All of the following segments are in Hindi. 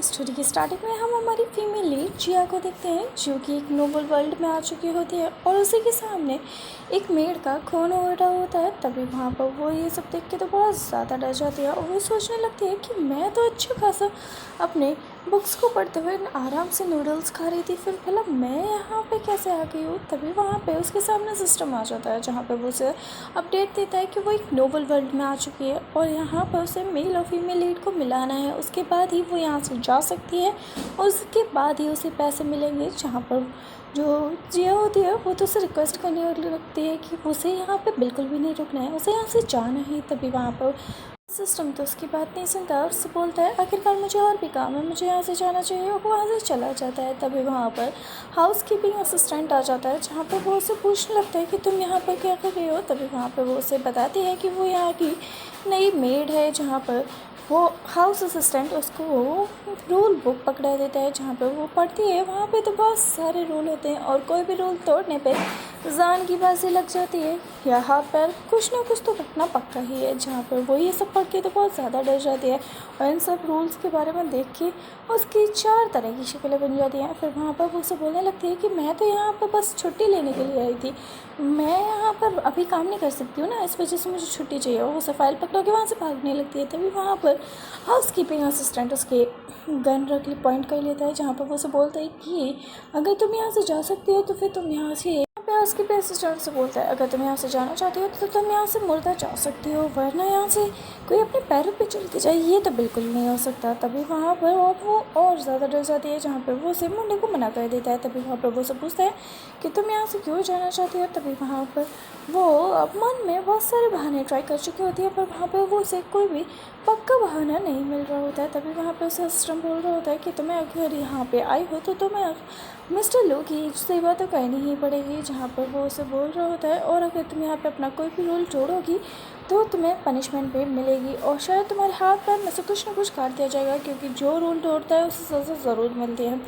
स्टोरी की स्टार्टिंग में हम हमारी फीमेल लीड जिया को देखते हैं जो कि एक नोबल वर्ल्ड में आ चुकी होती है और उसी के सामने एक मेड का खून हो रहा होता है। तभी वहाँ पर वो ये सब देख के तो बहुत ज़्यादा डर जाती है और वो सोचने लगती है कि मैं तो अच्छा खासा अपने बुक्स को पढ़ते हुए आराम से नूडल्स खा रही थी, फिर भला मैं यहाँ पे कैसे आ गई हूँ। तभी वहाँ पे उसके सामने सिस्टम आ जाता है जहाँ पे वो उसे अपडेट देता है कि वो एक नोबल वर्ल्ड में आ चुकी है और यहाँ पर उसे मेल और फीमेल लीड को मिलाना है। उसके बाद ही वो यहाँ से जा सकती है और उसके बाद ही उसे पैसे मिलेंगे। जहाँ पर जो जिया होती है वो तो उसे रिक्वेस्ट करने लगती है कि उसे यहाँ पे बिल्कुल भी नहीं रुकना है, उसे यहाँ से जाना है। तभी वहाँ पर सिस्टम तो उसकी बात नहीं सुनता और उससे बोलता है आखिरकार मुझे और भी काम है, मुझे यहाँ से जाना चाहिए, और वो वहाँ से चला जाता है। तभी वहाँ पर हाउस कीपिंग असिस्टेंट आ जाता है जहाँ पर वो उसे पूछने लगता है कि तुम यहाँ पर क्या कर रही हो। तभी वहाँ पर वो उसे बताती है कि वो यहाँ की नई मेड है। जहाँ पर वो हाउस असिस्टेंट उसको रूल बुक पकड़ा देता है जहाँ पर वो पढ़ती है। वहाँ पे तो बहुत सारे रूल होते हैं और कोई भी रूल तोड़ने पे जान की बाजी लग जाती है। यहाँ पर कुछ ना कुछ तो घटना पक्का ही है। जहाँ पर वो ये सब पढ़ के तो बहुत ज़्यादा डर जाती है और इन सब रूल्स के बारे में देख के उसकी 4 तरह की शक्लें बन जाती हैं। फिर वहाँ पर वो उसे बोलने लगती है कि मैं तो यहाँ पर बस छुट्टी लेने के लिए आई थी, मैं यहाँ पर अभी काम नहीं कर सकती हूँ ना, इस वजह से मुझे छुट्टी चाहिए। वो उसे फाइल पकड़ा के वहाँ से भागने लगती है। तभी वहाँ पर हाउस कीपिंग असिस्टेंट उसके गन रख पॉइंट कर लेता है जहाँ पर वो उसे बोलता है कि अगर तुम यहाँ से जा सकती हो तो फिर तुम यहाँ से हाउस कीपिंग असिस्टेंट से बोलता है अगर तुम यहाँ से जाना चाहती हो तो तुम यहाँ से मुर्दा जा सकती हो, वरना यहाँ से कोई अपने पैरों पे चल के जाए ये तो बिल्कुल नहीं हो सकता। तभी वहाँ पर वो और ज़्यादा डर जाती है जहाँ पर वो उसे मुंडे को मना कर देता है। तभी वहाँ पर वो उसे पूछता है कि तुम यहाँ से क्यों जाना चाहती हो। तभी वहाँ पर वो अब मन में बहुत सारे बहाने ट्राई कर चुकी होती है पर वहाँ पर वो उसे कोई भी पक्का बहाना नहीं मिल रहा होता है। तभी वहाँ पे उसे सिस्टम बोल रहा होता है कि तुम्हें अगर यहाँ पे आई हो तो तुम्हें मिस्टर लो की सेवा तो करनी ही पड़ेगी। जहाँ पर वो उसे बोल रहा होता है और अगर तुम यहाँ पे अपना कोई भी रूल तोड़ोगी तो तुम्हें पनिशमेंट भी मिलेगी और शायद तुम्हारे हाथ पैर में से कुछ ना कुछ काट दिया जाएगा, क्योंकि जो रूल तोड़ता है उसे सज़ा ज़रूर मिलती है।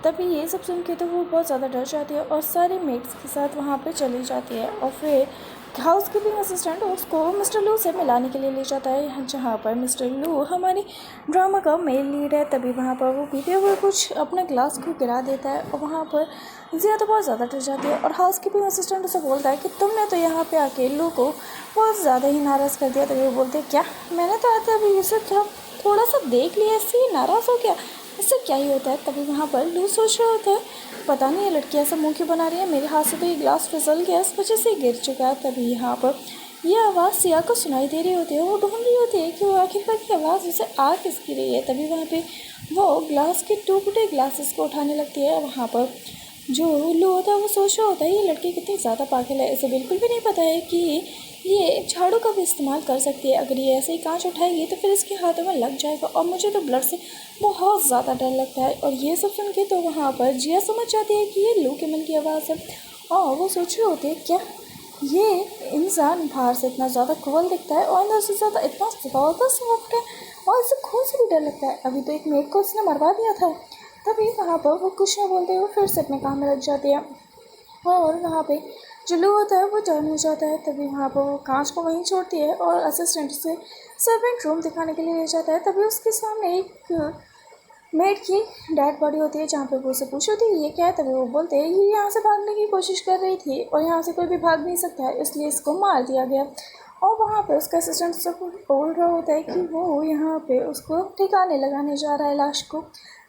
तभी ये सब सुन के तो वो बहुत ज़्यादा डर जाती है और सारे मेट्स के साथ वहाँ पे चली जाती है और फिर हाउस कीपिंग असिस्टेंट उसको मिस्टर लू से मिलाने के लिए ले जाता है जहाँ पर मिस्टर लू हमारी ड्रामा का मेल लीड है। तभी वहाँ पर वो पीते हुए कुछ अपने ग्लास को गिरा देता है और वहाँ पर जिया तो बहुत ज़्यादा डर जाती है और हाउस कीपिंग असिस्टेंट उसे बोलता है कि तुमने तो यहाँ पे आके लू को बहुत ज़्यादा ही नाराज़ कर दिया। तभी वो बोलते हैं क्या, मैंने तो आते अभी इसे क्या थोड़ा सा देख लिया इससे ये नाराज़ हो गया, इससे क्या ही होता है। तभी वहाँ पर लू सोच रहा होता है पता नहीं ये लड़की ऐसा मुँह क्यों बना रही है, मेरे हाथ से तो ये ग्लास फिसल गया, इस वजह से गिर चुका है। तभी यहाँ पर यह आवाज़ सिया को सुनाई दे रही होती है, वो ढूंढ रही होती है कि वो आखिरकार की आवाज़ उसे आ किसकी रही है। तभी वहाँ पे वो ग्लास के टूटे ग्लासेस को उठाने लगती है। वहाँ पर जो लू होता है वो सोच रहा होता है ये लड़की कितनी ज़्यादा पागल है, इसे बिल्कुल भी नहीं पता है कि ये झाड़ू का भी इस्तेमाल कर सकती है। अगर ये ऐसे ही कांच उठाएगी तो फिर इसके हाथों में लग जाएगा और मुझे तो ब्लड से बहुत ज़्यादा डर लगता है। और ये सब सुन के तो वहाँ पर जिया समझ जाती है कि ये लू के मन की आवाज़ है और वो सोच रहे होते हैं क्या ये इंसान बाहर से इतना ज़्यादा क्रूअल दिखता है और अंदर से ज़्यादा इतना ज़्यादा सॉफ्ट है और इसे खून से भी डर लगता है, अभी तो एक मेड को उसने मरवा दिया था। तभी वहाँ पर वो कुछ न बोलते हुए फिर से अपने काम में लग जाती है और वहाँ पे जो लू होता है वो टर्न हो जाता है। तभी वहाँ पर वो कांच को वहीं छोड़ती है और असिस्टेंट से सर्वेंट रूम दिखाने के लिए ले जाता है। तभी उसके सामने एक मेड की डेड बॉडी होती है जहाँ पे वो उसे पूछ होती है ये क्या है। तभी वो बोलते हैं ये यहाँ से भागने की कोशिश कर रही थी और यहाँ से कोई भी भाग नहीं सकता है, इसलिए इसको मार दिया गया। और वहाँ पे उसका असिस्टेंट से बोल रहा होता है कि वो यहाँ पे उसको ठिकाने लगाने जा रहा है लाश को।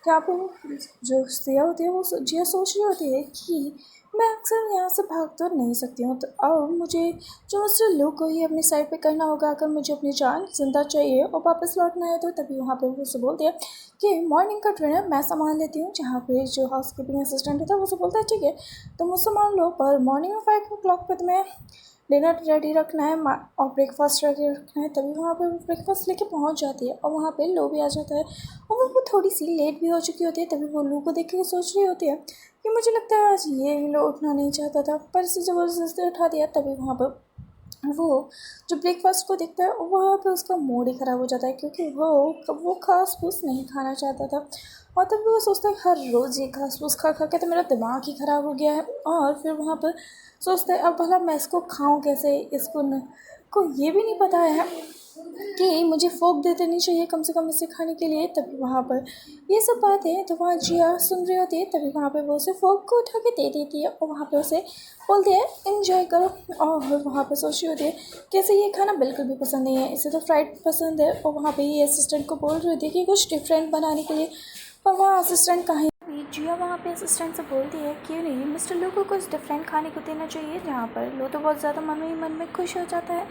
जहाँ पे जो सिया होती है वो जिया सोच रही होती है कि मैं अक्सर यहाँ से भाग तो नहीं सकती हूँ, तो अब मुझे जो मिस्टर लू को ही अपनी साइड पे करना होगा अगर मुझे अपनी जान जिंदा चाहिए और वापस लौटना है तो। तभी वहाँ पे वो उसे बोलती है कि मॉर्निंग का डिनर मैं संभाल लेती हूँ। जहाँ पे जो हाउस कीपिंग असिस्टेंट होता है वो उसे बोलता है ठीक है तुम मुझसे संभाल लो, पर मॉर्निंग में 5 o'clock पे तुम्हें डिनर रेडी रखना है और ब्रेकफास्ट रेडी रखना है। तभी वहाँ पे ब्रेकफास्ट लेके पहुँच जाती है और वहाँ पे लो भी आ जाता है और वो थोड़ी सी लेट भी हो चुकी होती है। तभी वो लो को देख के सोच रही होती है कि मुझे लगता है आज ये लो उठना नहीं चाहता था पर इसे ज़बरदस्ती उठा दिया। तभी वहाँ पर वो जो ब्रेकफास्ट को देखता है वहाँ पे उसका मूड ही ख़राब हो जाता है क्योंकि वो घास फूस नहीं खाना चाहता था और तब वो सोचता है हर रोज़ ये घास फूस खा खा के तो मेरा दिमाग ही ख़राब हो गया है। और फिर वहाँ पर सोचता है अब भला मैं इसको खाऊं कैसे, इसको को ये भी नहीं पता है कि मुझे फोक दे देनी चाहिए कम से कम इसे खाने के लिए। तभी वहाँ पर ये सब बातें तो वहाँ जिया सुन रही होती है। तभी वहाँ पर वो उसे फोक को उठा के दे देती है और वहाँ पर उसे बोलती है एंजॉय करो। और वहाँ पर सोच रही होती है कैसे ये खाना बिल्कुल भी पसंद नहीं है, इसे तो फ्राइड पसंद है। और वहाँ पर ये असिस्टेंट को बोल रही होती है कि कुछ डिफरेंट बनाने के लिए, पर वहाँ असिस्टेंट कहीं जिया वहाँ पे असिस्टेंट से बोलती है क्यों नहीं मिस्टर लो को कुछ डिफरेंट खाने को देना चाहिए। जहाँ पर लो तो बहुत ज़्यादा मन में खुश हो जाता है।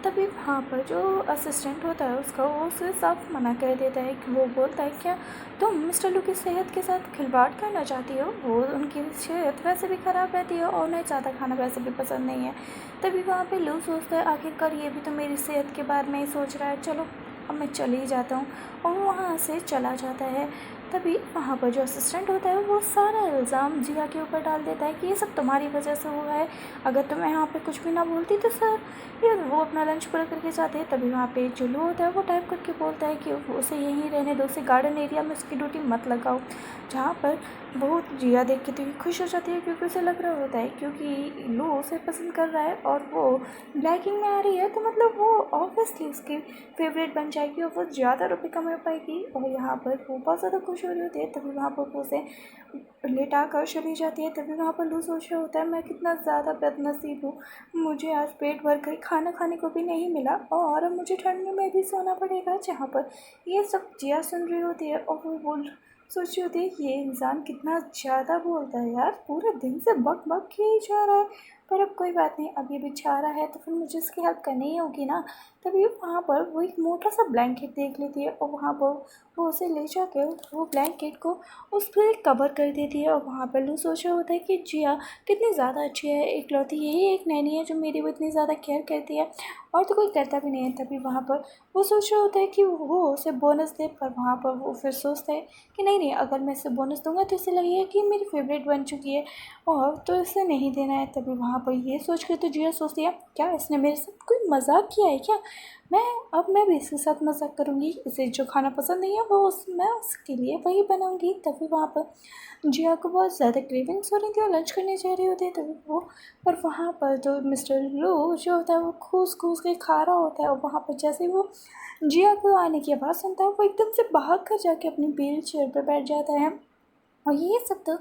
तभी वहाँ पर जो असिस्टेंट होता है उसका वो उसे साफ मना कर देता है कि वो बोलता है क्या तुम मिस्टर लू की सेहत के साथ खिलवाड़ करना चाहती हो, वो उनकी सेहत वैसे भी ख़राब रहती है और उन्हें ज़्यादा खाना वैसे भी पसंद नहीं है। तभी वहाँ पे लू सोचता है आखिरकार ये भी तो मेरी सेहत के बारे में ही सोच रहा है, चलो अब मैं चले ही जाता हूँ। और वहाँ से चला जाता है। तभी वहाँ पर जो असिस्टेंट होता है वो सारा इल्ज़ाम जिया के ऊपर डाल देता है कि ये सब तुम्हारी वजह से हुआ है, अगर तुम्हें यहाँ पे कुछ भी ना बोलती तो सर ये वो अपना लंच पूरा करके जाते हैं। तभी वहाँ पे जो लो होता है वो टाइप करके बोलता है कि उसे यहीं रहने दो, उसे गार्डन एरिया में उसकी ड्यूटी मत लगाओ। जहाँ पर बहुत जिया देख के तो खुश हो जाती है क्योंकि उसे लग रहा होता है क्योंकि लो उसे पसंद कर रहा है और वो ब्लैकिंग में आ रही है तो मतलब वो ऑब्वियसली उसकी फेवरेट बन जाएगी और वो ज़्यादा रुपये कमा पाएगी। और यहाँ पर वो बहुत ज़्यादा खुश हो रही होती है। तभी वहाँ पर वो उसे लेटा कर चली जाती है। तभी वहाँ पर लू सोच रहा होता है मैं कितना ज़्यादा बदनसीब हूँ, मुझे आज पेट भर कर खाना खाने को भी नहीं मिला और अब मुझे ठंड में भी सोना पड़ेगा। जहाँ पर ये सब जिया सुन रही होती है और वो बोल सोच रही होती है ये इंसान कितना ज़्यादा बोलता है यार, पूरे दिन से बक बक किए ही जा रहा है। पर अब कोई बात नहीं, अब ये बेचारा है तो फिर मुझे इसकी हेल्प करनी ही होगी ना। तभी वहाँ पर वो एक मोटा सा ब्लैंकेट देख लेती है और वहाँ पर वो उसे ले जाकर वो ब्लैंकेट को उस पर कवर कर देती है। और वहाँ पर लू सोच रहा होता है कि जिया कितनी ज़्यादा अच्छी है, इकलौती यही एक नैनी है जो मेरी वो इतनी ज़्यादा केयर करती है और तो कोई करता भी नहीं है। तभी वहाँ पर वो सोच रहा होता है कि वो उसे बोनस दे, पर वहाँ पर वो फिर सोचता है कि नहीं अगर मैं इसे बोनस दूंगा तो इसे लगेगा कि मेरी फेवरेट बन चुकी है और तो इसे नहीं देना है। तभी वहाँ पर ये सोच कर तो जिया सोचती है क्या इसने मेरे साथ कोई मजाक किया है क्या, मैं भी इसके साथ मजाक करूँगी, इसे जो खाना पसंद नहीं है वो मैं उसके लिए वही बनाऊँगी। तभी वहाँ पर जिया को बहुत ज़्यादा क्रेविंग्स हो रही थी और लंच करने जा रही होती है। तभी वो पर वहाँ पर तो मिस्टर लू जो होता है वो घूस घूस के खा रहा होता है और वहाँ पर जैसे ही वो जिया को आने की आवाज़ सुनता है वो एकदम से भाग कर जाके अपनी व्हील चेयर पर बैठ जाता है। और ये सब तो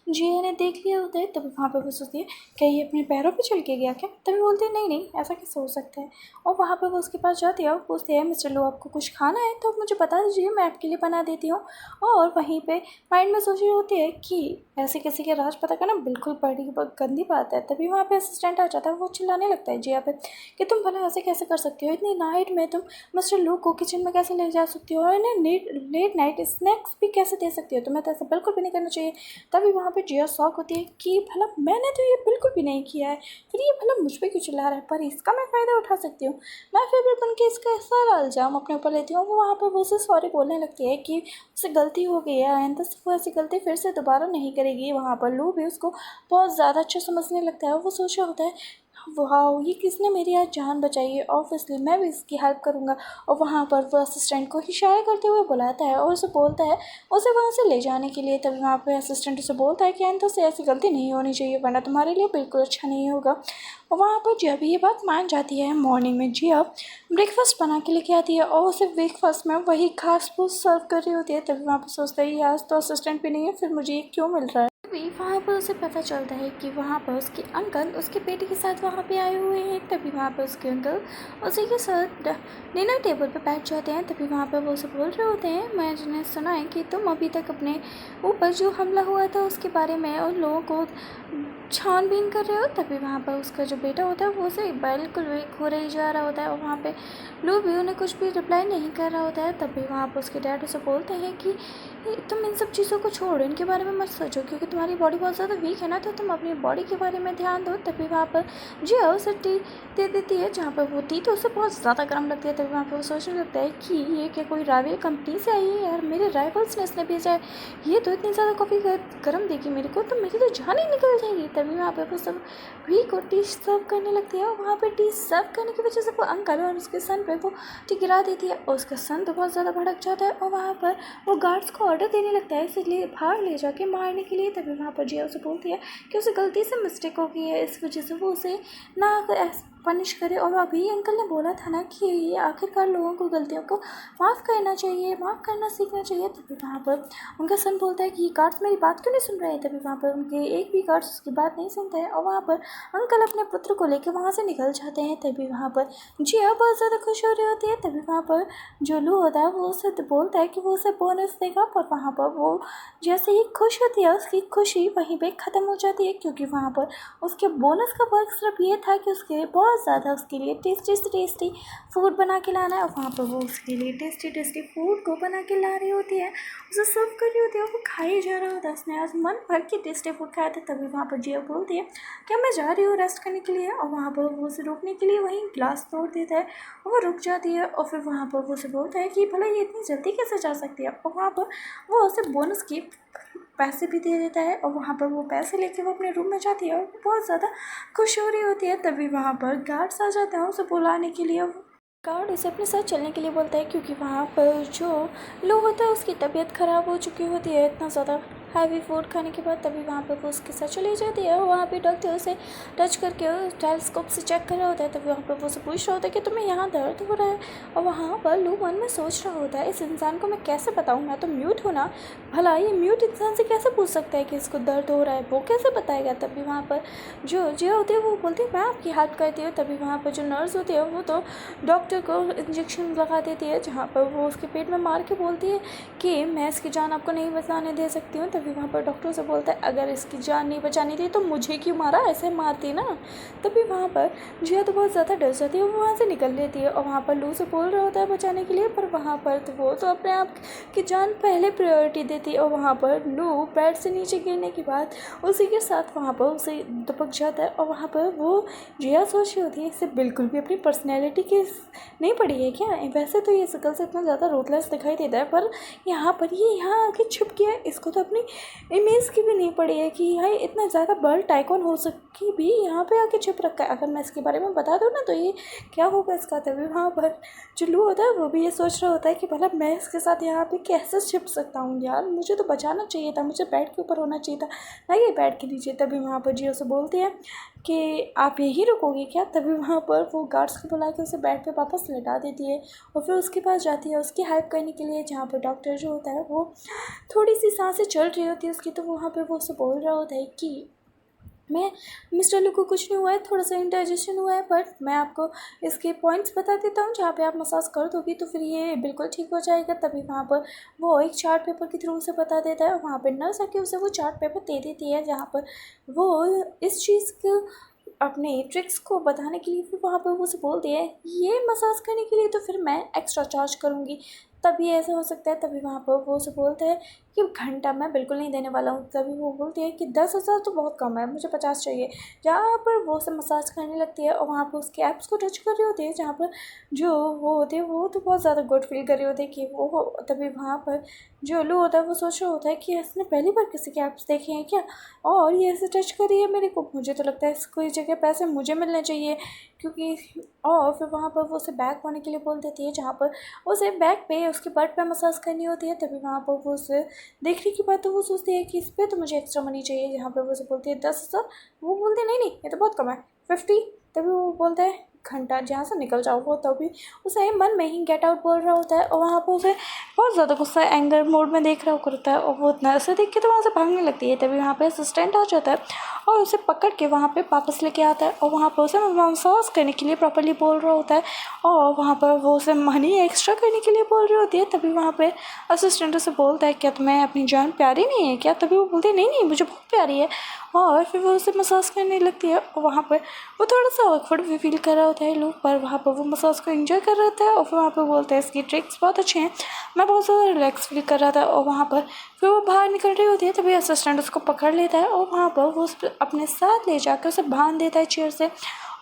जिया ने देख लिया होता है। तभी वहाँ पर वो सोचती है क्या ये अपने पैरों पे चल के गया क्या। तभी बोलते हैं नहीं ऐसा कैसे हो सकता है। और वहाँ पर वो उसके पास जाती है और पूछते हैं मिस्टर लो आपको कुछ खाना है तो मुझे बता दीजिए मैं आपके लिए बना देती हूँ। और वहीं पे माइंड में सोच रही होती है कि ऐसे किसी के राज पता करना बिल्कुल बड़ी गंदी बात है। तभी वहाँ पे असिस्टेंट आ जाता है, वो चिल्लाने लगता है जिया पे कि तुम भला ऐसे कैसे कर सकती हो, इतनी नाइट में तुम मिस्टर लू को किचन में कैसे ले जा सकती हो और इन्हें लेट नाइट स्नैक्स भी कैसे दे सकती हो, तुम्हें तो ऐसा बिल्कुल भी नहीं करना चाहिए। तभी वहाँ पे जिया शॉक होती है कि भला मैंने तो ये बिल्कुल भी नहीं किया है, फिर ये भला मुझ पर क्यों चिल्ला रहा है, पर इसका मैं फ़ायदा उठा सकती हूँ, मैं फेवरेट बन के इसका सारा इल्ज़ाम अपने ऊपर लेती हूँ। वो वहाँ पर वो उसे सॉरी बोलने लगती है कि उससे गलती हो गई है, आइंदा से वो ऐसी गलती फिर से दोबारा नहीं करेगी। वहाँ पर लू भी उसको बहुत ज़्यादा अच्छा समझने लगता है। वो सोच रहा होता है वाह ये किसने मेरी आज जान बचाई है, ऑब्वियसली मैं भी इसकी हेल्प करूँगा। और वहाँ पर वो असिस्टेंट को इशारा करते हुए बुलाता है और उसे बोलता है उसे वहाँ से ले जाने के लिए। तभी वहाँ पे असिस्टेंट उसे बोलता है कि आइंदा से ऐसी गलती नहीं होनी चाहिए वरना तुम्हारे लिए बिल्कुल अच्छा नहीं होगा। और वहाँ पर जब ये बात मान जाती है, मॉर्निंग में जिया ब्रेकफास्ट बना के लेके आती है और उसे ब्रेकफास्ट में वही घास फूस सर्व कर रही होती है। तभी वहाँ पर सोचता है आज तो असिस्टेंट भी नहीं है, फिर मुझे ये क्यों मिल रहा है। तभी वहाँ पर उसे पता चलता है कि वहाँ पर उसके अंकल उसके बेटे के साथ वहाँ पे आए हुए हैं। तभी वहाँ पर उसके अंकल उसी के साथ डिनर टेबल पर बैठ जाते हैं। तभी वहाँ पर वो उसे बोल रहे होते हैं मैंने सुना है कि तुम अभी तक अपने ऊपर जो हमला हुआ था उसके बारे में उन लोगों को छानबीन कर रहे हो। तभी वहाँ पर उसका जो बेटा होता है वो उसे बिल्कुल वीक हो रही जा रहा होता है और वहाँ पे लू भी उन्हें कुछ भी रिप्लाई नहीं कर रहा होता है। तभी वहाँ पर उसके डैड उसे बोलते हैं कि तुम इन सब चीज़ों को छोड़ो, इनके बारे में मत सोचो क्योंकि तुम्हारी बॉडी बहुत ज़्यादा वीक है ना, तो तुम अपनी बॉडी के बारे में ध्यान दो। तभी वहाँ पर जिया उसे टी दे देती है, जहाँ पर वो टी तो उसे बहुत ज़्यादा गर्म लगती है। तभी वहाँ पर वो सोचने लगता है कि ये क्या कोई राइवल कंपनी से आई है यार, मेरे राइवल्स ने इसने भेजा है, ये तो इतनी ज़्यादा कॉफ़ी गर्म देगी मेरे को तो मेरी तो जान ही निकल जाएगी। तभी वहाँ पर वो सब वी को टी सर्व करने लगती है और वहाँ पर टी सर्व करने की वजह से वो अंकल और उसके सन पर वो टी गिरा देती है और उसका सन तो बहुत ज़्यादा भड़क जाता है और वहाँ पर वो गार्ड्स को ऑर्डर देने लगता है इसलिए बाहर ले जाके मारने के लिए। तभी वहाँ पर जिया उसे बोलती है कि उसे गलती से मिस्टेक हो गई है, इस वजह से वो उसे ना पनिश करे। और अभी अंकल ने बोला था ना कि ये आखिरकार लोगों को गलतियों को माफ़ करना चाहिए, माफ़ करना सीखना चाहिए। तभी वहाँ पर उनका सन बोलता है कि ये गार्ड्स मेरी बात क्यों नहीं सुन रहे हैं। तभी वहाँ पर उनके एक भी गार्ड्स उसकी बात नहीं सुनते हैं और वहाँ पर अंकल अपने पुत्र को लेकर वहाँ से निकल जाते हैं। तभी वहाँ पर जिया बहुत ज़्यादा खुश हो रही होती है। तभी वहाँ पर जो लू होता है वो उसे बोलता है कि वो उसे बोनस देगा, पर वहाँ पर वो जैसे ही खुश होती है उसकी खुशी वहीं पे ख़त्म हो जाती है, क्योंकि वहाँ पर उसके बोनस का वर्क सिर्फ ये था कि उसके बहुत ज़्यादा उसके लिए टेस्टी फूड बना के लाना है। और वहाँ पर वो उसके लिए टेस्टी फूड को बना के ला रही होती है, उसे सर्व कर रही होती है और वो खाई जा रहा होता है। उसने आज मन भर के टेस्टी फूड खाया था। तभी वहाँ पर जिया बोलती है क्या मैं जा रही हूँ रेस्ट करने के लिए, और वहाँ पर वो उसे रोकने के लिए वहीं ग्लास तोड़ देता है और वो रुक जाती है। और फिर वहाँ पर वो उसे बोलता है कि भला ये इतनी जल्दी कैसे जा सकती है, और वहाँ पर वो उसे बोनस की पैसे भी दे देता है। और वहाँ पर वो पैसे लेके वो अपने रूम में जाती है और वो बहुत ज़्यादा खुश हो रही होती है। तभी वहाँ पर गार्ड्स आ जाते हैं उसे बुलाने के लिए। गार्ड उसे अपने साथ चलने के लिए बोलता है, क्योंकि वहाँ पर जो लोग होता है उसकी तबीयत ख़राब हो चुकी होती है इतना ज़्यादा हैवी फूड खाने के बाद। तभी वहाँ पर वो उसके साथ चली जाती है और वहाँ पे डॉक्टर उसे टच करके टेलीस्कोप से चेक कर रहा होता है। तभी वहाँ पर वो उसे पूछ रहा होता है कि तुम्हें यहाँ दर्द हो रहा है, और वहाँ पर लू मन में सोच रहा होता है इस इंसान को मैं कैसे बताऊँ, मैं तो म्यूट हूँ ना, भला ये म्यूट इंसान से कैसे पूछ सकता है कि इसको दर्द हो रहा है, वो कैसे बताएगा। तभी वहाँ पर जो जिया होती है वो बोलती है मैं आपकी हेल्प करती हूँ। तभी वहाँ पर जो नर्स होती है वो तो डॉक्टर को इंजेक्शन लगा देती है, जहाँ पर वो उसके पेट में मार के बोलती है कि मैं इसकी जान आपको नहीं बचाने दे सकती हूँ। तभी वहाँ पर डॉक्टर से बोलता है अगर इसकी जान नहीं बचानी थी तो मुझे क्यों मारा, ऐसे मारती ना। तभी वहाँ पर जिया तो बहुत ज़्यादा डर जाती है, वो वहाँ से निकल लेती है और वहाँ पर लू से बोल रहा होता है बचाने के लिए, पर वहाँ पर तो वो तो अपने आप की जान पहले प्रायोरिटी देती है। और वहाँ पर लू बेड से नीचे गिरने के बाद उसी के साथ वहाँ पर उसे दुपक जाता है। और वहाँ पर वो जिया सोच रही होती है इससे बिल्कुल भी अपनी पर्सनैलिटी की नहीं पड़ी है क्या, वैसे तो ये शकल से इतना ज़्यादा रूथलेस दिखाई देता है, पर यहाँ पर ये यहाँ आके छुप गया, इसको तो अपनी इमेज की भी नहीं पड़ी है कि यहाँ इतना ज़्यादा बर्ड टाइकॉन हो सके भी यहाँ पे आके छुप रखा है। अगर मैं इसके बारे में बता दूँ ना तो ये क्या होगा इसका। तभी वहाँ पर जो लू होता है वो भी ये सोच रहा होता है कि भला मैं इसके साथ यहाँ पे कैसे छिप सकता हूँ यार, मुझे तो बचाना चाहिए था, मुझे बेड के ऊपर होना चाहिए था ना ये बेड के नीचे। तभी वहाँ पर जियो से बोलती है कि आप यहीं रुकोगे क्या। तभी वहाँ पर वो गार्ड्स को बुला के उसे बेड पे वापस लेटा देती है और फिर उसके पास जाती है उसकी हेल्प करने के लिए, जहाँ पर डॉक्टर जो होता है वो थोड़ी सी सांसें चल रही होती है उसकी। तो वहाँ पे वो उसे बोल रहा होता है कि मैं मिस्टर लू को कुछ नहीं हुआ है, थोड़ा सा इंडाइजेशन हुआ है, बट मैं आपको इसके पॉइंट्स बता देता हूँ, जहाँ पे आप मसाज कर दोगी तो फिर ये बिल्कुल ठीक हो जाएगा। तभी वहाँ पर वो एक चार्ट पेपर के थ्रू उसे बता देता है और वहाँ पर नर्स आके उसे वो चार्ट पेपर दे देती है, जहाँ पर वो इस चीज़ को अपने ट्रिक्स को बताने के लिए फिर वहाँ पर वो उसे बोलती है ये मसाज करने के लिए तो फिर मैं एक्स्ट्रा चार्ज करूँगी, तभी ऐसा हो सकता है। तभी वहाँ पर वो उसे बोलता है कि घंटा मैं बिल्कुल नहीं देने वाला हूँ। तभी वो बोलती है कि 10,000 तो बहुत कम है, मुझे 50 चाहिए। जहाँ पर वो उसे मसाज करने लगती है और वहाँ पर उसके एप्स को टच कर रही होती है, जहाँ पर जो वो होते हैं वो तो बहुत ज़्यादा गुड फील कर रहे होते हैं कि वो हो। तभी वहाँ पर जो लू होता है वो सोच रहा होता है कि इसने पहली बार किसी के एप्स देखे हैं क्या, और ये ऐसे टच कर रही है मेरे को, मुझे तो लगता है इसको इस जगह पैसे मुझे मिलने चाहिए, क्योंकि और फिर वहाँ पर वो उसे बैक होने के लिए बोल देती है, जहाँ पर उसे बैक पे उसके बट पे मसाज करनी होती है। तभी वहाँ पर वो उसे देखने के बाद तो वो सोचती है कि इस पर तो मुझे एक्स्ट्रा मनी चाहिए, जहाँ पर वो उसे बोलती है 10,000। वो बोलते नहीं नहीं ये तो बहुत कम है, 50। तभी वो बोलता है घंटा जहाँ से निकल जाओ। वो तभी उसे मन में ही गेट आउट बोल रहा होता है और वहाँ पर उसे बहुत ज़्यादा गुस्सा एंगर मोड में देख रहा करता है और वो इतना ऐसे देख के तो वहाँ से भागने लगती है। तभी वहाँ पे असिस्टेंट आ जाता है और उसे पकड़ के वहाँ पे वापस लेके आता है और वहाँ पर उसे मसाज करने के लिए प्रॉपर्ली बोल रहा होता है और वहाँ पर वो उसे मनी एक्स्ट्रा करने के लिए बोल रही होती है। तभी वहाँ पे असिस्टेंट उसे बोलता है क्या तुम्हें अपनी जान प्यारी नहीं है क्या। तभी वो बोलती है नहीं नहीं मुझे बहुत प्यारी है, और फिर वो उसे मसाज करने लगती है और वहाँ पर वो थोड़ा सा ऑकवर्ड भी फील कर रहा होता है लोग, पर वहाँ पर वो मसाज को एंजॉय कर रहा था और फिर वहाँ पर बोलते हैं इसकी ट्रिक्स बहुत अच्छे हैं, मैं बहुत ज़्यादा रिलैक्स फील कर रहा था। और वहाँ पर फिर वो बाहर निकल रही होती है, तभी असिस्टेंट उसको पकड़ लेता है और वहाँ पर वो अपने साथ ले जाकर उसे बांध देता है चेयर से,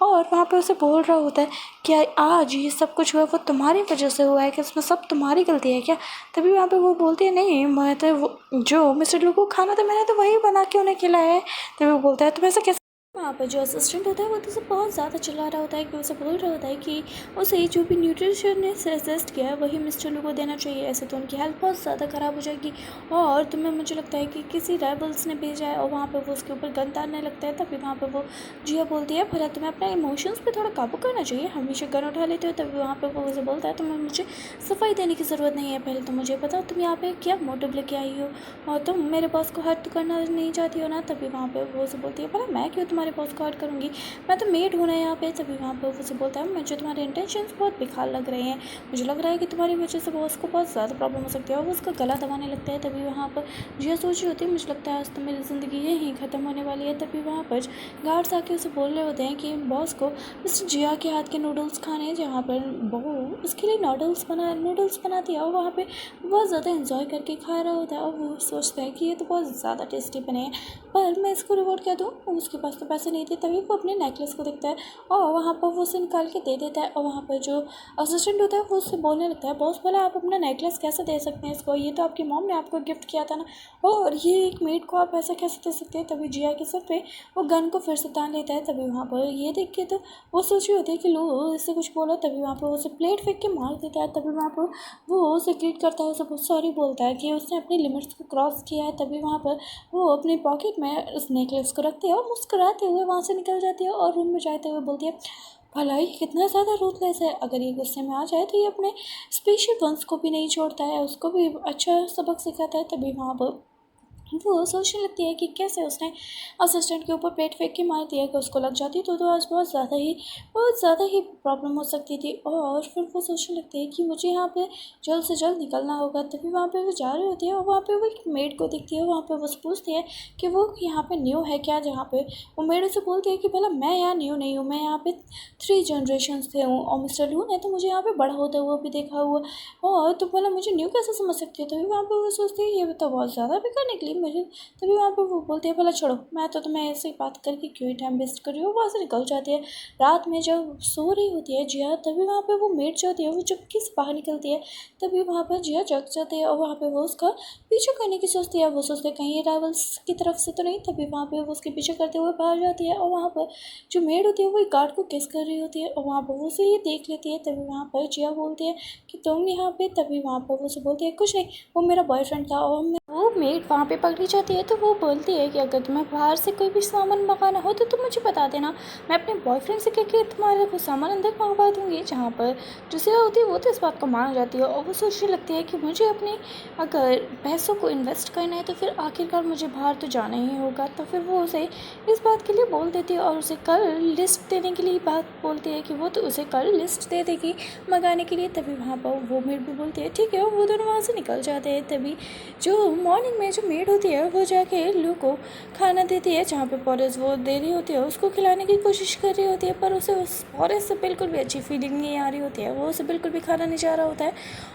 और वहाँ पे उसे बोल रहा होता है कि आज ये सब कुछ हुआ वो तुम्हारी वजह से हुआ है, कि इसमें सब तुम्हारी गलती है क्या। तभी वहाँ पे वो बोलती है नहीं मैं तो जो मिस्टर लू को खाना था मैंने तो वही बना के उन्हें खिलाया है। तभी वो बोलता है तुम ऐसा कैसे वहाँ पर जो असिस्टेंट होता है वो तो उसे बहुत ज़्यादा चिल्ला रहा होता है कि उसे बोल रहा होता है कि उसे जो भी न्यूट्रिशन ने सजेस्ट किया है वही मिस्टर लू को देना चाहिए, ऐसे तो उनकी हेल्थ बहुत ज़्यादा ख़राब हो जाएगी। और तुम्हें मुझे लगता है कि किसी रेबल्स ने भेजा है और वहाँ पर वो उसके ऊपर गन तारने लगता है। तभी वहाँ पर वो जिया बोलती है भला तुम्हें अपने इमोशंस पे थोड़ा काबू करना चाहिए, हमेशा गन उठा लेते हो। तभी वहाँ पर वो उसे बोलता है तुम्हें मुझे सफाई देने की ज़रूरत नहीं है, पहले तो मुझे बताओ तुम यहाँ पे क्या मोटिव लेके आई हो और तुम मेरे बॉस को हर्ट करना नहीं चाहती हो ना। तभी वहाँ पर वो उसे बोलती है भला मैं क्यों तुम्हारे बॉस को हर्ट करूँगी, मैं तो मेड हूँ ना यहाँ पे। तभी वहाँ पर वो उसे बोलता है मुझे तुम्हारे इंटेंशंस बहुत बेकार लग रहे हैं, मुझे लग रहा है कि तुम्हारी वजह से बॉस को बहुत ज़्यादा प्रॉब्लम हो सकती है। और वो उसका गला दबाने लगता है। तभी वहाँ पर जिया सोच रही होती है मुझे लगता है आज तो मेरी ज़िंदगी यहीं ख़त्म होने वाली है। तभी वहाँ पर गार्ड्स आके उसे बोल रहे होते हैं कि बॉस को मिस्टर जिया के हाथ के नूडल्स खाने हैं, जहाँ पर वो उसके लिए नूडल्स बनाती है और वहाँ पे बहुत ज़्यादा इंजॉय करके खा रहा होता है। और वो सोचता है कि ये तो बहुत ज़्यादा टेस्टी बने हैं, पर मैं इसको रिवॉर्ड क्या दूँ, उसके पास तो पैसे नहीं थे। तभी वो अपने नेकलेस को देखता है और वहाँ पर वो उसे निकाल के दे देता है। और वहाँ पर जो असिस्टेंट होता है वो उससे बोलने लगता है बॉस बोला आप अपना नेकलेस कैसे दे सकते हैं इसको, ये तो आपकी मॉम ने आपको गिफ्ट किया था ना, और ये एक मेड को आप ऐसे कैसे दे सकते हैं। तभी जिया के सर पे वो गन को फिर से तान लेता है। तभी वहाँ पर ये देख के तो वो सोच रही होती है कि लो इससे कुछ बोलो। तभी वहाँ पर उसे प्लेट फेंक के मार देता है। तभी वहाँ पर वो उसे ग्रीट करता है, उसे बहुत सॉरी बोलता है कि उसने अपनी लिमिट्स को क्रॉस किया है। तभी वहाँ पर वो अपने पॉकेट में उस नेकलेस को रखती है और मुस्कुराते हुए वहाँ से निकल जाती है और रूम में जाते हुए बोलती है भला ही कितना ज़्यादा रूथलेस है, अगर ये गुस्से में आ जाए तो ये अपने स्पेशल वंस को भी नहीं छोड़ता है, उसको भी अच्छा सबक सिखाता है। तभी वहाँ पर वो सोचने लगती है कि कैसे उसने असिस्टेंट के ऊपर प्लेट फेंक के मार दिया कि उसको लग जाती तो आज बहुत ज़्यादा ही प्रॉब्लम हो सकती थी। और फिर वो सोचने लगती है कि मुझे यहाँ पे जल्द से जल्द निकलना होगा। तभी वहाँ पे वो जा रही होती है और वहाँ पे वो एक मेड को दिखती है। वहाँ पे वो उससे पूछती है कि वो यहाँ पे न्यू है क्या, जहाँ पे वो मेड उसे बोलती है कि भला मैं यहाँ न्यू नहीं हूँ, मैं यहाँ पे 3 जनरेशन से हूँ और मिस्टर लू ने तो मुझे यहाँ पे बड़ा होता हुआ भी देखा हुआ, और तो भला मुझे न्यू कैसे समझ सकती है। तभी वहाँ पे वो सोचती है ये तो बहुत ज़्यादा बेकार निकली मुझे। तभी वहाँ पे वो बोलती है भला छोड़ो, मैं तो तुम्हें ऐसे ही बात करके क्यों ही टाइम वेस्ट कर रही हूँ। वहाँ से निकल जाती है। रात में जब सो रही होती है जिया, तभी वहाँ पे वो मेड जो होती है वो चुपके से बाहर निकलती है। तभी वहाँ पर जिया जग जाती है और वहाँ पे वो उसका पीछे करने की सोचती है। वो सोचते कहीं ये राइवल्स की तरफ से तो नहीं। तभी वहाँ पे वो उसके पीछे करते हुए बाहर जाती है और वहाँ पर जो मेड होती है वो एक गार्ड को किस कर रही होती है और वहाँ पर वो उसे ये देख लेती है। तभी वहाँ पर जिया बोलती है कि तुम यहाँ पे, तभी वहाँ पर वो उसे बोलती है कुछ नहीं, वो मेरा बॉयफ्रेंड था। और वो मेड वहाँ पे पकड़ी जाती है तो वो बोलती है कि अगर तुम्हें बाहर से कोई भी सामान मंगाना हो तो तुम मुझे बता देना, मैं अपने बॉयफ्रेंड से कह के तुम्हारा वो सामान अंदर मंगवा दूँगी। जहाँ पर जो सिया होती है वो तो इस बात को मान जाती है और वो सोचने लगती है कि मुझे अपने अगर पैसों को इन्वेस्ट करना है तो फिर आखिरकार मुझे बाहर तो जाना ही होगा। तो फिर वो उसे इस बात के लिए बोल देती है और उसे कल लिस्ट देने के लिए बात बोलती है कि वो तो उसे कल लिस्ट दे देगी मंगाने के लिए। तभी वहाँ पर वो मेड भी बोलती है ठीक है, और वो दोनों वहाँ से निकल जाते हैं। तभी जो मॉर्निंग में जो मेड होती है वो जाके लू को खाना देती है, जहाँ पे पॉरेस वो दे रही होती है उसको खिलाने की कोशिश कर रही होती है, पर उसे उस पॉरेस से बिल्कुल भी अच्छी फीलिंग नहीं आ रही होती है। वो उसे बिल्कुल भी खाना नहीं चाह रहा होता है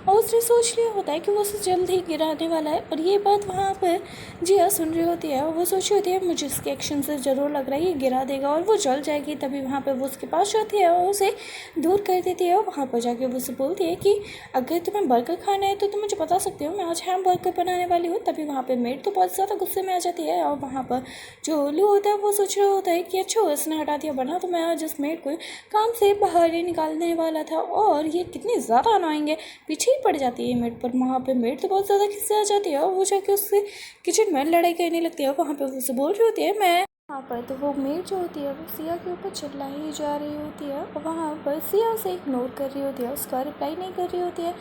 और उसने सोच लिया होता है कि वो उसे जल्द ही गिराने वाला है। और ये बात वहाँ पर जिया सुन रही होती है और वो सोच रही होती है मुझे इसके एक्शन से ज़रूर लग रहा है ये गिरा देगा और वो जल जाएगी। तभी वहाँ पर वो उसके पास जाती है और उसे दूर कर देती है और वहाँ पर जाके वो उसे बोलती है कि अगर तुम्हें बर्गर खाना है तो तुम मुझे बता सकते हो, मैं आज हैम बर्गर बनाने वाली हूँ। तभी वहाँ पे मेड तो बहुत ज़्यादा गुस्से में आ जाती है और वहाँ पर जो लू होता है वो सोच रहा होता है कि अच्छा इसने हटा दिया बना, तो मैं आज इस मेड को काम से बाहर ही निकालने वाला था और ये कितनी ज़्यादा अनोइंग है, पीछे ही पड़ जाती है मेड पर। वहाँ पर मेड तो बहुत ज़्यादा खिस्सा आ जाती है और वो जाके उससे किचन में लड़ाई करने लगती है। वहाँ पर वो उसे बोल रही होती है मैं वहाँ पर तो वो मेड जो होती है वो सिया के ऊपर चिल्ला ही जा रही होती है और वहाँ पर सिया उसे इग्नोर कर रही होती है, उसका रिप्लाई नहीं कर रही होती है।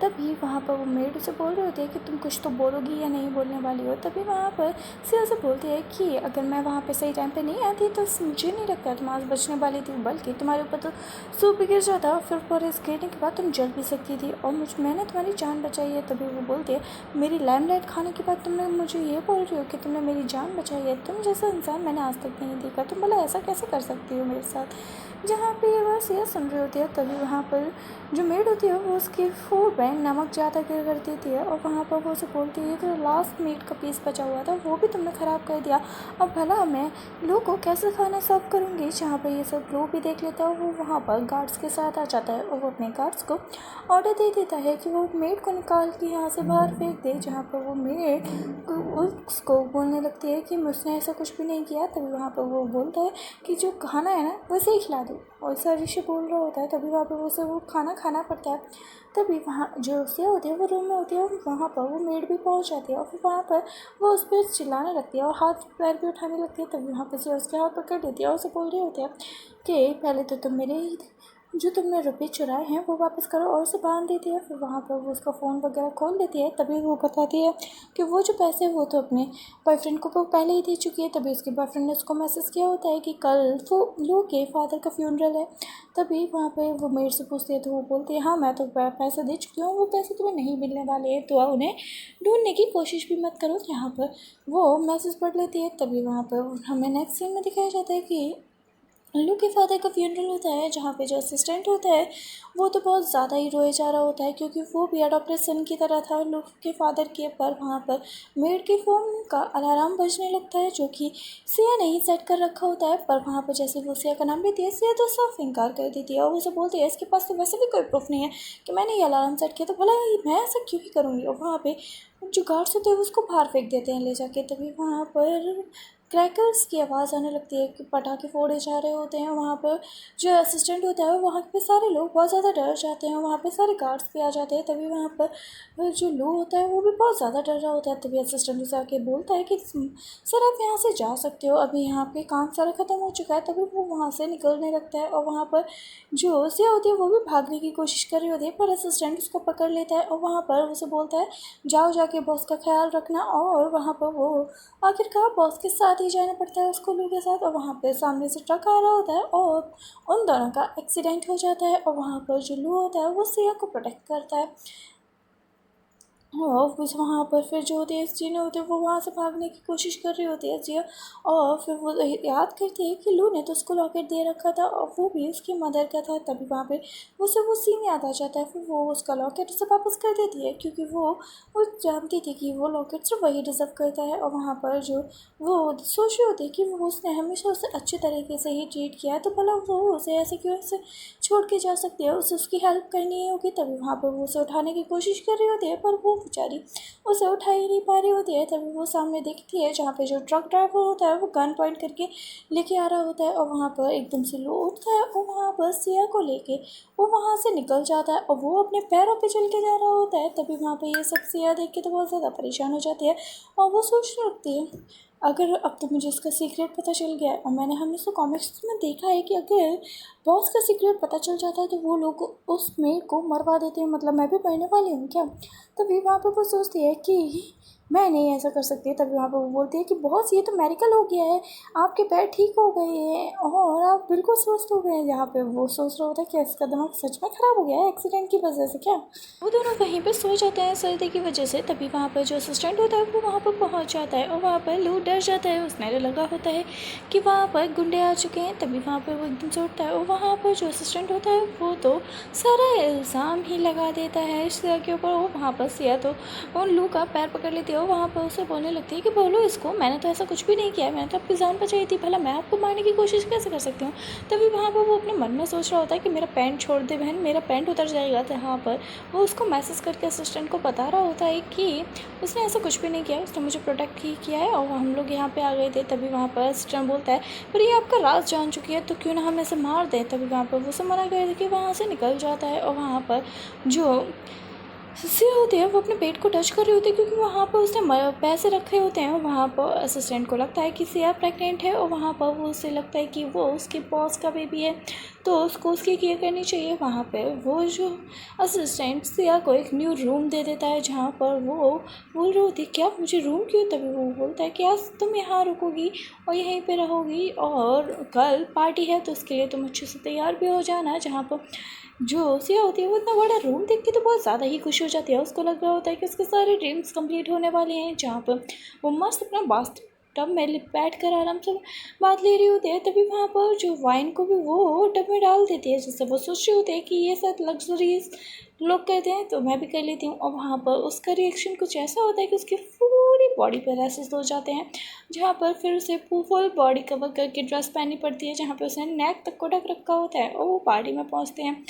तभी वहाँ पर वो मेड उसे बोल रही होती है कि तुम कुछ तो बोलोगी या नहीं बोलने वाली हो। तभी वहाँ पर सिया से बोलती है कि अगर मैं वहाँ पर सही टाइम पर नहीं आती तो मुझे नहीं लगता तुम आज बचने वाली थी, बल्कि तुम्हारे ऊपर तो सूप गिर जाता, फिर पर इस गिरने के बाद तुम जल भी सकती थी और मैंने तुम्हारी जान बचाई है। तभी वो बोलती है मेरी लाइमलाइट खाने के बाद तुमने मुझे ये बोल रही हो कि तुमने मेरी जान बचाई है, तुम जैसा इंसान मैंने आज तक नहीं देखा, तुम बोला ऐसा कैसे कर सकती हो मेरे साथ। जहाँ पे ये बात सिया सुन रही होती है तभी वहाँ पर जो मेड होती है वो उसकी फूड में नमक ज़्यादा कर देती है और वहाँ पर वो उसे बोलती है कि लास्ट मीट का पीस बचा हुआ था वो भी तुमने ख़राब कर दिया। अब भला मैं लो को कैसे खाना सर्व करूँगी। जहाँ पर ये सब लो भी देख लेता है वो वहाँ पर गार्ड्स के साथ आ जाता है और वो अपने गार्ड्स को ऑर्डर दे देता है कि वो मेड को निकाल के यहाँ से बाहर फेंक दे। जहाँ पर वो मेड उसको बोलने लगती है कि उसने ऐसा कुछ भी नहीं किया। तभी वहाँ पर वो बोलता है कि जो खाना है ना वैसे ही खिला दो। और ऐसा ऋषि बोल रहा होता है तभी वहाँ पर उसे वो खाना खाना पड़ता है। तभी वहाँ जो सिया होती है वो रूम में होती है और वहाँ पर वो मेड भी पहुँच जाती है और फिर वहाँ पर वो उस पर चिल्लाने लगती है और हाथ पैर भी उठाने लगती है। तभी वहाँ पर सिया उसके हाथ पकड़ लेती है और उसे बोल रही होती है कि पहले तो तुम मेरे जो तुमने रुपये चुराए हैं वो वापस करो और उसे बांध देती है। फिर वहाँ पर वो उसका फ़ोन वगैरह खोल देती है। तभी वो बताती है कि वो जो पैसे वो तो अपने बॉयफ्रेंड को वो पहले ही दे चुकी है। तभी उसके बॉयफ्रेंड ने उसको मैसेज किया होता है कि कल वो लो के फादर का फ्यूनरल है। तभी वहाँ पे वो मेरे से पूछती है तो वो बोलती है हाँ मैं तो पैसे दे चुकी हूँ, वो पैसे तुम्हें नहीं मिलने वाले हैं तो उन्हें ढूंढने की कोशिश भी मत करो। यहाँ पर वो मैसेज पढ़ लेती है। तभी वहाँ पर हमें नेक्स्ट सीन में दिखाया जाता है कि लू के फादर का फ्यूनरल होता है। जहाँ पे जो असिस्टेंट होता है वो तो बहुत ज़्यादा ही रोए जा रहा होता है क्योंकि वो भी अडॉप्टेड सन की तरह था लू के फादर के। पर वहाँ पर मेड के फ़ोन का अलार्म बजने लगता है जो कि सिया ने ही सेट कर रखा होता है। पर वहाँ पर जैसे वो सिया का नाम लेती है सिया तो साफ इनकार कर देती है और उसे बोलती है इसके पास तो वैसे भी कोई प्रूफ नहीं है कि मैंने ये अलार्म सेट किया तो भला मैं ऐसा क्यों ही करूँगी। और वहाँ पर जो गार्ड्स होते हैं उसको बाहर फेंक देते हैं ले जाके। तभी वहाँ पर क्रैकर्स की आवाज़ आने लगती है कि पटाखे फोड़े जा रहे होते हैं। वहाँ पर जो असिस्टेंट होता है वहाँ पे सारे लोग बहुत ज़्यादा डर जाते हैं। वहाँ पे सारे गार्ड्स भी आ जाते हैं। तभी वहाँ पर जो लो होता है वो भी बहुत ज़्यादा डर रहा होता है। तभी असिस्टेंट उसे आके बोलता है कि सर आप यहाँ से जा सकते हो, अभी यहाँ पे काम सारा ख़त्म हो चुका है। तभी वो वहाँ से निकलने लगता है और वहाँ पर जो सिया होती है वो भी भागने की कोशिश कर रही होती है पर असिस्टेंट उसको पकड़ लेता है और वहाँ पर उसे बोलता है जाओ जाके बॉस का ख्याल रखना। और वहाँ पर वो आखिरकार बॉस के साथ ही जाना पड़ता है उसको लू के साथ। और वहाँ पे सामने से ट्रक आ रहा होता है और उन दोनों का एक्सीडेंट हो जाता है और वहाँ पर जो लू होता है वो सिया को प्रोटेक्ट करता है। और फिर वहाँ पर फिर जो होती है जीने होते हैं वो वहाँ से भागने की कोशिश कर रही होती है जिया। और फिर वो याद करती है कि लू ने तो उसको लॉकेट दे रखा था और वो भी उसकी मदर का था। तभी वहाँ पे उसे वो सीन याद आ जाता है। फिर वो उसका लॉकेट उसे वापस कर देती है क्योंकि वो जानती थी कि वो लॉकेट सिर्फ वही डिज़र्व करता है। और वहाँ पर जो वो सोच रही होती है कि वो उसने हमेशा उसे अच्छे तरीके से ही ट्रीट किया है तो भला वो उसे ऐसे क्यों ऐसे छोड़ के जा सकती है, उसे उसकी हेल्प करनी होगी। तभी वहाँ पर वो उसे उठाने की कोशिश कर रही होती है पर वो बेचारी उसे उठा ही नहीं पा रही होती है। तभी वो सामने देखती है जहाँ पे जो ट्रक ड्राइवर होता है वो गन पॉइंट करके लेके आ रहा होता है और वहाँ पर एकदम से लो उठता है और वहाँ पर सिया को लेके वो वहाँ से निकल जाता है और वो अपने पैरों पे चल के जा रहा होता है। तभी वहाँ पर ये सब सिया देख के तो बहुत ज़्यादा परेशान हो जाती है और वो सोचने लगती है अगर अब तो मुझे इसका सीक्रेट पता चल गया है और मैंने हमेशा कॉमिक्स में देखा है कि अगर बॉस का सीक्रेट पता चल जाता है तो वो लोग उस मेड को मरवा देते हैं, मतलब मैं भी मरने वाली हूँ क्या। तभी वहाँ पर वो सोचती है कि मैं नहीं ऐसा कर सकती। तभी वहाँ पर वो बोलती है कि बॉस ये तो मेडिकल हो गया है, आपके पैर ठीक हो गए हैं और आप बिल्कुल स्वस्थ हो गए हैं। यहाँ पे वो सोच रहा होता है कि इसका दिमाग सच में ख़राब हो गया है एक्सीडेंट की वजह से क्या। वो दोनों वहीं पे सो जाते हैं सर्दी की वजह से। तभी वहाँ पर जो असिस्टेंट होता है वो वहाँ पर पहुँच जाता है और वहाँ पर लू डर जाता है, उसने लगा होता है कि वहाँ पर गुंडे आ चुके हैं। तभी वहाँ पर वो एकदम से उठता है और वहाँ पर जो असिस्टेंट होता है वो तो सारा इल्ज़ाम ही लगा देता है सिया के ऊपर। वो वहाँ पर सिया तो उन लू का पैर पकड़ लेती है और वहाँ पर उसे बोलने लगती है कि बोलो इसको, मैंने तो ऐसा कुछ भी नहीं किया है, मैंने तो आपकी जान बचाई थी, भला मैं आपको मारने की कोशिश कैसे कर सकती हूँ। तभी वहाँ पर वो अपने मन में सोच रहा होता है कि मेरा पैंट छोड़ दे बहन, मेरा पैंट उतर जाएगा। तो यहाँ पर वो उसको मैसेज करके असिस्टेंट को बता रहा होता है कि उसने ऐसा कुछ भी नहीं किया, उसने मुझे प्रोटेक्ट ही किया है और हम लोग यहाँ पे आ गए थे। तभी वहाँ पर असिस्टेंट बोलता है पर ये आपका राज जान चुकी है तो क्यों ना हम ऐसे मार दें। तभी वहाँ पर वो सब मना कर के वहाँ से निकल जाता है और वहाँ पर जो सिया होती है वो अपने पेट को टच कर रही होती है क्योंकि वहाँ पर उसने पैसे रखे होते हैं। वहाँ पर असिस्टेंट को लगता है कि सिया प्रेग्नेंट है और वहाँ पर वो उसे लगता है कि वो उसके बॉस का बेबी है तो उसको उसकी केयर करनी चाहिए। वहाँ पे वो जो असिस्टेंट सिया को एक न्यू रूम दे देता है जहाँ पर वो बोल रही होती है क्या मुझे रूम क्यों। तभी वो बोलता है कि आज तुम यहाँ रुकोगी और यहीं पे रहोगी और कल पार्टी है तो उसके लिए तुम अच्छे से तैयार भी हो जाना। जहाँ पर जो सिया होती है वो इतना बड़ा रूम देख के तो बहुत ज़्यादा ही खुश हो जाती है, उसको लग रहा होता है कि उसके सारे ड्रीम्स कंप्लीट होने वाले हैं। जहाँ पर वो मस्त अपना टब में बैठ कर आराम से बात ले रही होती है। तभी वहाँ पर जो वाइन को भी वो टब में डाल देती है, जिससे वो सोच रही होती है कि ये सब लग्जरीज लोग करते हैं तो मैं भी कर लेती हूँ। और वहाँ पर उसका रिएक्शन कुछ ऐसा होता है कि उसकी पूरी बॉडी पर रैसेस हो जाते हैं, जहाँ पर फिर उसे फुल बॉडी कवर करके ड्रेस पहननी पड़ती है, जहाँ पर उसने नेक तक को ढक रखा होता है। और वो पार्टी में पहुँचते हैं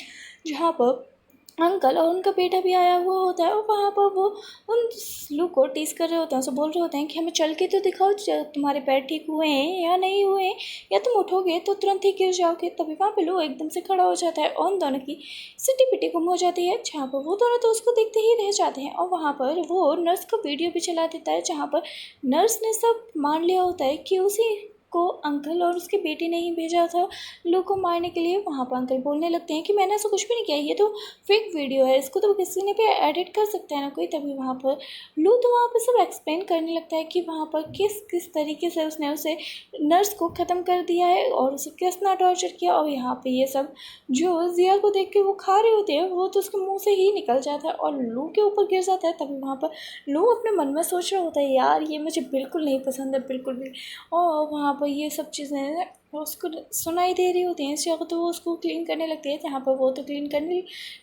जहाँ पर अंकल और उनका बेटा भी आया हुआ होता है। और वहाँ पर वो उन लू को टीस कर रहे होते हैं, उसे बोल रहे होते हैं कि हमें चल के तो दिखाओ तुम्हारे पैर ठीक हुए हैं या नहीं हुए हैं, या तुम उठोगे तो तुरंत ही गिर जाओगे। तभी वहाँ पे लू एकदम से खड़ा हो जाता है और उन दोनों की सिटी पिटी गुम हो जाती है, जहाँ पर वो दोनों तो उसको देखते ही रह जाते हैं। और वहाँ पर वो नर्स का वीडियो भी चला देता है, जहाँ पर नर्स ने सब मान लिया होता है कि उसी को अंकल और उसके बेटे ने ही भेजा था लू को मारने के लिए। वहाँ पर अंकल बोलने लगते हैं कि मैंने ऐसा कुछ भी नहीं किया, ये तो फेक वीडियो है, इसको तो किसी ने भी एडिट कर सकता है ना कोई। तभी वहाँ पर लू तो वहाँ पर सब एक्सप्लेन करने लगता है कि वहाँ पर किस किस तरीके से उसने उसे नर्स को ख़त्म कर दिया है और उसे कितना टॉर्चर किया। और यहाँ पे ये सब जो जिया को देख के वो खा रहे होते हैं, वो तो उसके मुँह से ही निकल जाता है और लू के ऊपर गिर जाता है। तभी वहाँ पर लू अपने मन में सोच रहा होता है, यार ये मुझे बिल्कुल नहीं पसंद है, बिल्कुल भी। और वहाँ पर ये सब चीज़ें उसको सुनाई दे रही होती हैं, इस जगह तो वो उसको क्लीन करने लगती है, जहाँ पर वो तो क्लीन करने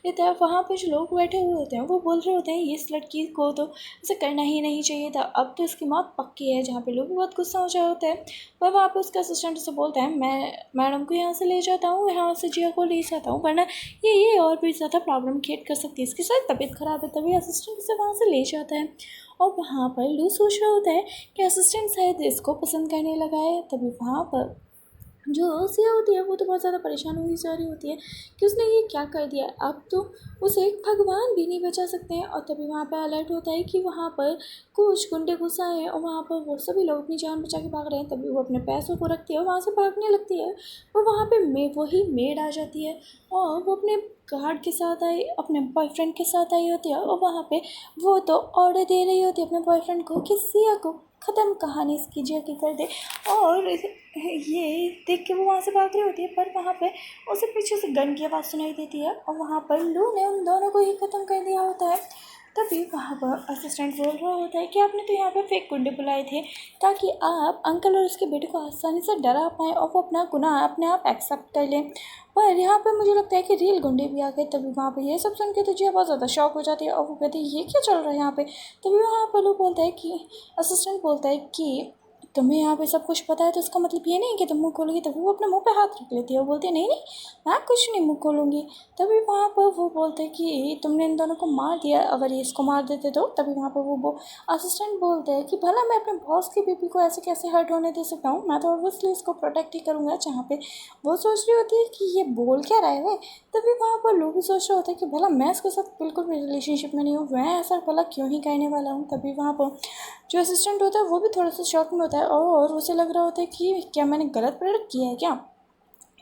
लेता है। वहाँ पर जो लोग बैठे हुए होते हैं वो बोल रहे होते हैं इस लड़की को तो ऐसे करना ही नहीं चाहिए था, अब तो इसकी मौत पक्की है। जहाँ पे लोग बहुत गुस्सा हो जाए होता है, पर वहाँ पर उसका असिस्टेंट उसे बोलता है मैं मैडम को यहाँ से ले जाता हूँ, यहाँ से जिया को ले जाता हूँ, वरना ये और भी ज़्यादा प्रॉब्लम क्रिएट कर सकती है, इसकी शायद तबीयत ख़राब है। तभी असिस्टेंट उसे वहाँ से ले जाता है। और वहाँ पर लू सोच रहा होता है कि असिस्टेंट शायद इसको पसंद करने लगा है। तभी वहाँ पर जो सिया होती है वो तो बहुत ज़्यादा परेशान हुई जा रही होती है कि उसने ये क्या कर दिया, अब तो उसे भगवान भी नहीं बचा सकते हैं। और तभी वहाँ पर अलर्ट होता है कि वहाँ पर कुछ गुंडे घुस आए हैं और वहाँ पर वो सभी लोग अपनी जान बचा के भाग रहे हैं। तभी वो अपने पैसों को रखती है और वहाँ से भागने लगती है। और वहाँ पर वही मेड आ जाती है और वो अपने गार्ड के साथ आई, अपने बॉयफ्रेंड के साथ आई होती है। और वहाँ पे वो तो ऑर्डर दे रही होती है अपने बॉयफ्रेंड को कि सिया को ख़त्म कहानी इसकी जिया की कर दे। और ये देख के वो वहाँ से भाग रही होती है, पर वहाँ पे उसे पीछे से गन की आवाज़ सुनाई देती है और वहाँ पर लू ने उन दोनों को ही ख़त्म कर दिया होता है। तभी वहाँ पर असिस्टेंट बोल रहा होता है कि आपने तो यहाँ पे फेक गुंडे बुलाए थे ताकि आप अंकल और उसके बेटे को आसानी से डरा पाएँ और वो अपना गुनाह अपने आप एक्सेप्ट कर लें, पर यहाँ पे मुझे लगता है कि रियल गुंडे भी आ गए। तभी वहाँ पे ये सब सुन के तो जिया बहुत ज़्यादा शॉक हो जाती है और वो कहती है ये क्या चल रहा है यहाँ पे। तभी वहाँ पर लोग बोलता है कि असिस्टेंट बोलता है कि तुम्हें यहाँ पे सब कुछ पता है तो इसका मतलब ये नहीं कि तुम मुँह खोलोगी। तभी वो अपने मुँह पे हाथ रख लेती है और बोलती है नहीं नहीं मैं कुछ नहीं मुँह खोलूँगी। तभी वहाँ पर वो बोलते हैं कि तुमने इन दोनों को मार दिया, अगर ये इसको मार देते तो। तभी वहाँ पर वो असिस्टेंट बोलते हैं कि भला मैं अपने बॉस की बीबी को ऐसे कैसे हर्ट होने दे सकता हूँ, मैं तो ऑब्वियसली इसको प्रोटेक्ट ही करूँगा। जहाँ पे वो सोच रही होती है कि ये बोल क्या रहा है। तभी वहाँ पर लोग भी सोच रहे होते हैं कि भला मैं इसके साथ बिल्कुल भी रिलेशनशिप में नहीं हूँ, मैं ऐसा भला क्यों ही कहने वाला हूँ। तभी वहाँ पर जो असिस्टेंट होता है वो भी थोड़ा सा शॉक में होता है और उसे लग रहा होता है कि क्या मैंने गलत प्रोडक्ट किया है क्या।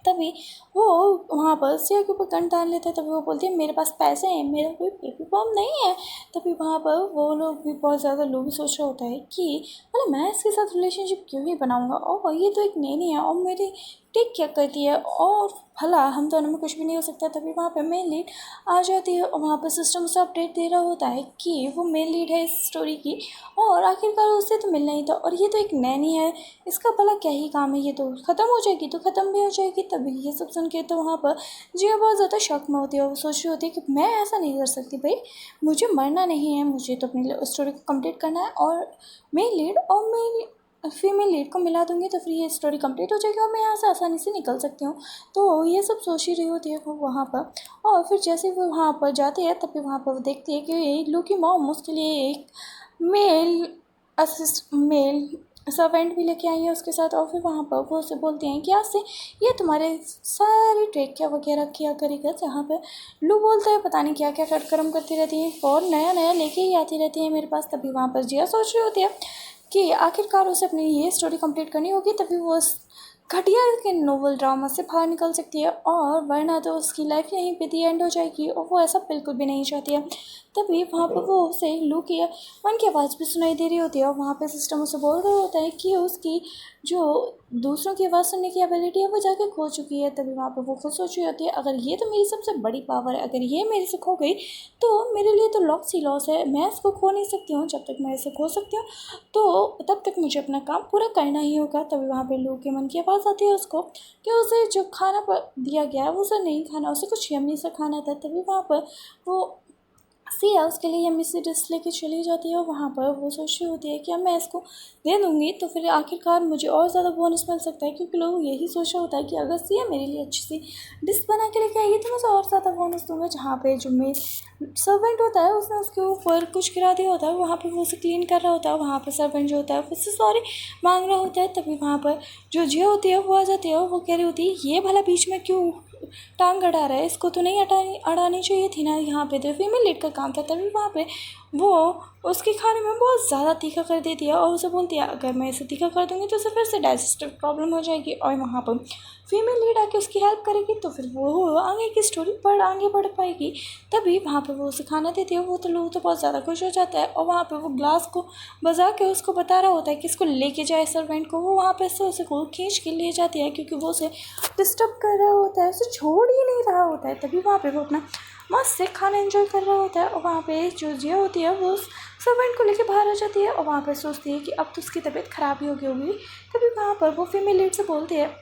तभी वो वहाँ पर सिया के ऊपर गन डाल लेता है। तभी वो बोलती है मेरे पास पैसे हैं, मेरा कोई बेबी बॉम नहीं है। तभी वहाँ पर वो लोग भी बहुत ज़्यादा लोग भी सोच रहा होता है कि मतलब मैं इसके साथ रिलेशनशिप क्यों ही बनाऊँगा, और ये तो एक नैनी है और मेरी टेक क्या करती है और भला हम दोनों में कुछ भी नहीं हो सकता। तभी वहाँ पे मेन लीड आ जाती है और वहाँ पर सिस्टम उसे अपडेट दे रहा होता है कि वो मेन लीड है इस स्टोरी की और आखिरकार उससे तो मिलना ही था और ये तो एक नैनी है, इसका भला क्या ही काम है, ये तो ख़त्म हो जाएगी तो ख़त्म भी हो जाएगी। तभी ये सब सुन के तो वहाँ पर जिया बहुत ज़्यादा शौक में होती है और वो सोच रही होती है कि मैं ऐसा नहीं कर सकती भाई, मुझे मरना नहीं है, मुझे तो अपनी स्टोरी को कंप्लीट करना है और मेन लीड और मेन फीमेल लीड को मिला दूँगी तो फिर ये स्टोरी कंप्लीट हो जाएगी और मैं यहाँ से आसानी से निकल सकती हूँ। तो ये सब सोच ही रही होती है वो वहाँ पर। और फिर जैसे वो वहाँ पर जाती है तभी वहाँ पर वो देखती है कि लू की मॉम उसके लिए एक मेल सर्वेंट भी लेके आई है उसके साथ। और फिर वहाँ पर वो उसे बोलती हैं कि आज से ये तुम्हारे सारे ट्रेकिया वगैरह किया करेगा। जहाँ पर लू बोलता है पता नहीं क्या क्या कर्म करती रहती है और नया नया लेके ही आती रहती है मेरे पास। तभी वहाँ पर जिया सोच रही होती है कि आखिरकार उसे अपनी ये स्टोरी कंप्लीट करनी होगी। तभी वो घटिया के नोवेल ड्रामा से बाहर निकल सकती है, और वरना तो उसकी लाइफ यहीं पे दी एंड हो जाएगी, और वो ऐसा बिल्कुल भी नहीं चाहती है। तभी वहाँ पर वो उसे लू की मन की आवाज़ भी सुनाई दे रही होती है, और वहाँ पे सिस्टम उसे बोल रहा होता है कि उसकी जो दूसरों की आवाज़ सुनने की एबिलिटी है वो जाके खो चुकी है। तभी वहाँ पर वो खुद सोच रही होती है, अगर ये तो मेरी सबसे बड़ी पावर है, अगर ये मेरे से खो गई तो मेरे लिए तो लॉस ही लॉस है, मैं इसको खो नहीं सकती हूँ। जब तक मैं इसे खो सकती हूँ तो तब तक मुझे अपना काम पूरा करना ही होगा। तभी वहाँ पे लू के मन की आवाज़ आती है उसको कि उसे जो खाना दिया गया है वो उसे नहीं खाना, उसे कुछ यम्मी सा खाना था। तभी वहाँ पर वो सिया उसके लिए यम्मी सी डिश लेके चली जाती है, और वहाँ पर वो सोच रही होती है कि अब मैं इसको दे दूँगी तो फिर आखिरकार मुझे और ज़्यादा बोनस मिल सकता है, क्योंकि लोग यही सोच रहा होता है कि अगर सिया मेरे लिए अच्छी सी डिश बना के लेके आएगी तो मैं उसे और ज़्यादा बोनस दूँगा। जहाँ पे जो मेरे सर्वेंट होता है उसने उसके ऊपर कुछ गिरा दिया होता है, वहाँ पे वो उसे क्लीन कर रहा होता है, वहाँ पे सर्वेंट जो होता है उससे सॉरी मांग रहा होता है। तभी वहाँ पर जो जिया होती है वो आ जाती है, और वो कह रही होती है ये भला बीच में क्यों टांग अड़ा रहा है, इसको तो नहीं अड़ानी चाहिए थी ना, यहाँ पे तो फीमेल लीड का काम था। तभी वहाँ पे वो उसके खाने में बहुत ज़्यादा तीखा कर देती है, और उसे बोलती है अगर मैं इसे तीखा कर दूँगी तो उसे फिर से डाइजेस्टिव प्रॉब्लम हो जाएगी, और वहाँ पर फीमेल लीड आके उसकी हेल्प करेगी तो फिर वो आगे की स्टोरी पर आगे बढ़ पाएगी। तभी वहाँ पे वो उसे खाना देती है, वो तो लोग तो बहुत ज़्यादा खुश हो जाता है, और वहाँ पे वो ग्लास को बजा के उसको बता रहा होता है कि इसको लेके जाए सर्वेंट को। वो वहाँ पे से उसे को खींच के ले जाती है, क्योंकि वो उसे डिस्टर्ब कर रहा होता है, उसे छोड़ ही नहीं रहा होता है। तभी वहाँ पे वो अपना मस्त से खाना एंजॉय कर रहा होता है, और वहाँ पे जो जिया होती है वो उस सर्वेंट को लेके बाहर आ जाती है, और वहाँ पे सोचती है कि अब तो उसकी तबीयत ख़राब ही हो गई होगी। तभी वहाँ पर वो फीमेल लीड से बोलती है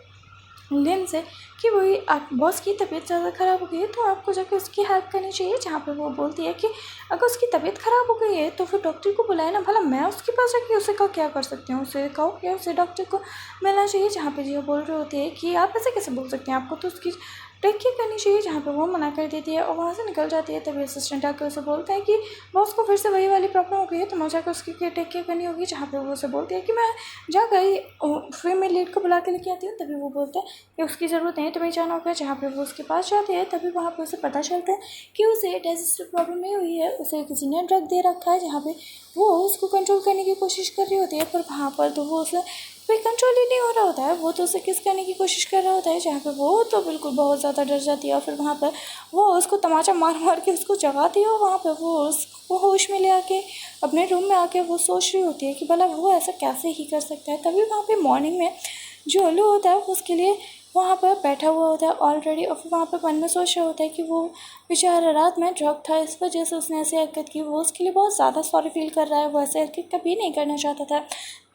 लिन से कि वही आप बॉस की तबीयत ज़्यादा ख़राब हो गई है तो आपको जाके उसकी हेल्प करनी चाहिए। जहाँ पे वो बोलती है कि अगर उसकी तबीयत ख़राब हो गई है तो फिर डॉक्टर को बुलाए ना, भला मैं उसके पास जाके उसे का क्या कर सकती हूँ, उसे कहो कि उसे डॉक्टर को मिलना चाहिए। जहाँ पे जी बोल रही होती है कि आप ऐसे कैसे बोल सकते हैं, आपको तो उसकी टेक केयर करनी चाहिए। जहाँ पे वो मना कर देती है और वहाँ से निकल जाती है। तभी असिस्टेंट आकर उसे बोलता है कि बॉस को फिर से वही वाली प्रॉब्लम हो गई है तो मुझे जाकर उसकी टेक केयर करनी होगी। जहाँ पे वो उसे बोलती है कि मैं जा गई फिर मैं लीड को बुला के लेके आती हूँ। तभी वो बोलता है कि उसकी ज़रूरत नहीं, तुम्हें जाना होगा। जहाँ पे वो उसके पास जाते हैं तभी वहाँ पे उसे पता चलता है कि उसे डाइजेस्टिव प्रॉब्लम नहीं हुई है, उसे किसी ने ड्रग दे रखा है। जहाँ पे वो उसको कंट्रोल करने की कोशिश कर रही होती है, पर वहाँ पर तो वो उसे पे कंट्रोल ही नहीं हो रहा होता है। वो तो उसे किस करने की कोशिश कर रहा होता है, जहाँ पे वो तो बिल्कुल बहुत ज़्यादा डर जाती है। और फिर वहाँ पर वो उसको तमाचा मार मार के उसको जगाती है, और वहाँ पर वो उसको होश में ले आके अपने रूम में आके वो सोच रही होती है कि भला वो ऐसा कैसे ही कर सकता है। तभी वहाँ पे मॉर्निंग में जो लू होता है उसके लिए वहाँ पर बैठा हुआ होता है ऑलरेडी, और फिर वहाँ पर मन में सोच रहा होता है कि वो बेचारा रात में ड्रग था, इस वजह से उसने ऐसी हरकत की। वो उसके लिए बहुत ज़्यादा सॉरी फील कर रहा है, वो ऐसे हरकत कभी नहीं करना चाहता था।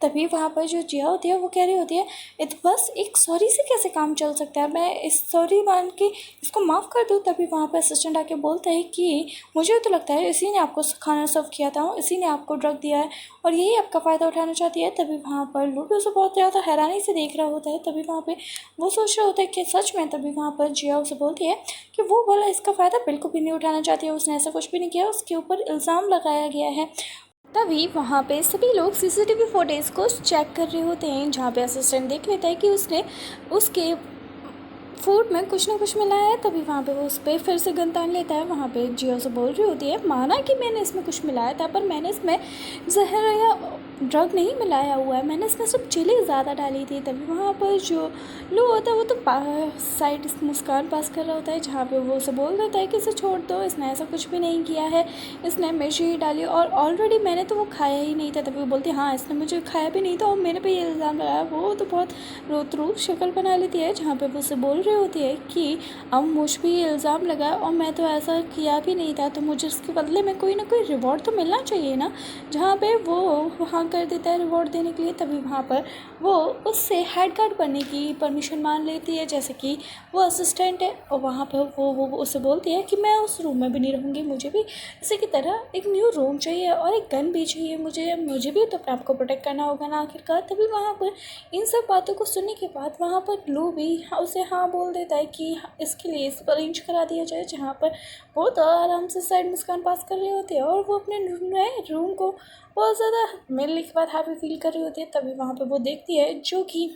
तभी वहाँ पर जो जिया होती है वो कह रही होती है बस एक सॉरी से कैसे काम चल सकता है, मैं इस सॉरी मान के इसको माफ़ कर दूँ। तभी वहाँ पर असिस्टेंट आके बोलता है कि मुझे तो लगता है इसी ने आपको खाना सर्व किया था, इसी ने आपको ड्रग दिया है और यही आपका फ़ायदा उठाना चाहती है। तभी वहाँ पर लूडो उसे बहुत ज़्यादा हैरानी से देख रहा होता है। तभी वहाँ पे वो सोच रहा होता है कि सच में। तभी वहाँ पर जिया उसे बोलती है कि वो बोला इसका फ़ायदा बिल्कुल भी नहीं उठाना चाहती है, उसने ऐसा कुछ भी नहीं किया, उसके ऊपर इल्ज़ाम लगाया गया है। तभी वहाँ पे सभी लोग सीसीटीवी फुटेज को चेक कर रहे होते हैं, जहाँ पे असिस्टेंट देख लेता है कि उसने उसके फूड में कुछ ना कुछ मिलाया है। तभी वहाँ पे वो उस पर फिर से गन तान लेता है। वहाँ पे जियो से बोल रही होती है माना कि मैंने इसमें कुछ मिलाया था, पर मैंने इसमें जहर या ड्रग नहीं मिलाया हुआ है, मैंने इसमें सिर्फ चिली ज़्यादा डाली थी। तभी वहाँ पर जो लो होता है वो तो साइड मुस्कान पास कर रहा होता है, जहाँ पे वो उसे बोल देता है कि इसे छोड़ दो, इसने ऐसा कुछ भी नहीं किया है, इसने मिर्ची ही डाली और ऑलरेडी मैंने तो वो खाया ही नहीं था। तभी वो बोलती है हाँ इसने मुझे खाया भी नहीं था और मेरे पे ये इल्ज़ाम लगाया। वो तो बहुत रोतरू शक्ल बना लेती है, जहाँ पे वो उसे बोल रही होती है कि अब मुझ पर ये इल्ज़ाम लगाया और मैं तो ऐसा किया भी नहीं था, तो मुझे इसके बदले में कोई ना कोई रिवॉर्ड तो मिलना चाहिए ना। जहाँ पे वो हाँ कर देता है रिवॉर्ड देने के लिए। तभी वहाँ पर वो उससे हेड गार्ड बनने की परमिशन मान लेती है, जैसे कि वो असिस्टेंट है। और वहाँ पर वो उससे बोलती है कि मैं उस रूम में भी नहीं रहूँगी, मुझे भी इसी की तरह एक न्यू रूम चाहिए और एक गन भी चाहिए, मुझे भी तो अपने आप को प्रोटेक्ट करना होगा ना आखिरकार। तभी वहाँ पर इन सब बातों को सुनने के बाद वहाँ पर लू भी उसे हाँ बोल देता है कि इसके लिए इसको अरेंज करा दिया जाए, जहाँ पर वो तो आराम से साइड मुस्कान पास कर रही होती है और वो अपने नए रूम को बहुत ज़्यादा मिलने के बाद हैप्पी फील कर रही होती है। तभी वहाँ पर वो देखती है जो कि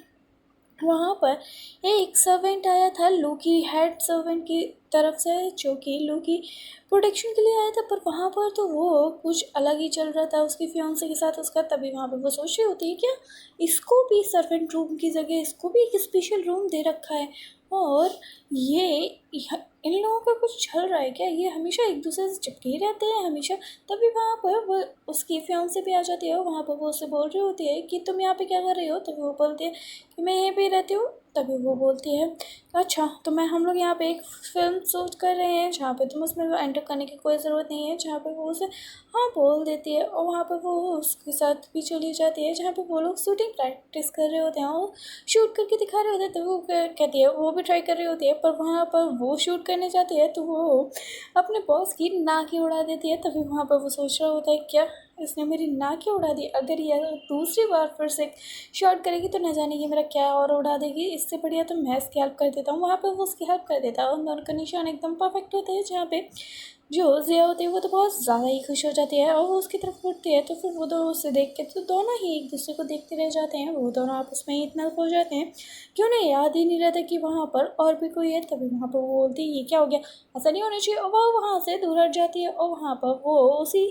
वहाँ पर एक सर्वेंट आया था, लू की हेड सर्वेंट की तरफ से है जो कि लू की प्रोटेक्शन के लिए आया था, पर वहाँ पर तो वो कुछ अलग ही चल रहा था उसकी फियांसे के साथ उसका। तभी वहाँ पर वो सोच रही होती है क्या इसको भी सर्वेंट रूम की जगह इसको भी एक स्पेशल रूम दे रखा है, और इन लोगों का कुछ चल रहा है क्या, ये हमेशा एक दूसरे से चिपके ही रहते हैं हमेशा। तभी वहाँ पर वो उसकी फियांसे भी आ जाती है, वहाँ पर वो उससे बोल रही होती है कि तुम यहाँ पे क्या कर रही हो। तभी वो बोलती है कि मैं यहीं पे रहती हूँ। तभी वो बोलती है अच्छा तो हम लोग यहाँ पे एक फ़िल्म शूट कर रहे हैं जहाँ पे तुम उसमें एंटर करने की कोई ज़रूरत नहीं है, जहाँ पे वो उसे हाँ बोल देती है। और वहाँ पर वो उसके साथ भी चली जाती है जहाँ पे वो लोग शूटिंग प्रैक्टिस कर रहे होते हैं और शूट करके दिखा रहे होते हैं। तो वो कहती है वो भी ट्राई कर रही होती है, पर वहाँ पर वो शूट करने जाती है तो वो अपने बॉस की नाक ही उड़ा देती है। तभी वहाँ पर वो सोच रहा होता है क्या इसने मेरी नाक ही उड़ा दी, अगर यह दूसरी बार फिर से शॉट करेगी तो न जाने कि मेरा क्या और उड़ा देगी, इससे बढ़िया तो मैं इसकी हेल्प कर देता हूँ। वहाँ पे वो उसकी हेल्प कर देता है और उन दोनों का निशान एकदम परफेक्ट होता है, जहाँ पे जो जिया होती है वो तो बहुत ज़्यादा ही खुश हो जाती है और वो उसकी तरफ उठती है। तो फिर वो दोनों उसे देख के तो दोनों ही एक दूसरे को देखते रह जाते हैं। वो दोनों आपस में ही इतना खो जाते हैं कि उन्हें याद ही नहीं रहता कि वहाँ पर और भी कोई है। तभी वहाँ पर वो बोलती है ये क्या हो गया, ऐसा नहीं होना चाहिए। और वो वहाँ से दूर हट जाती है और वहाँ पर वो उसी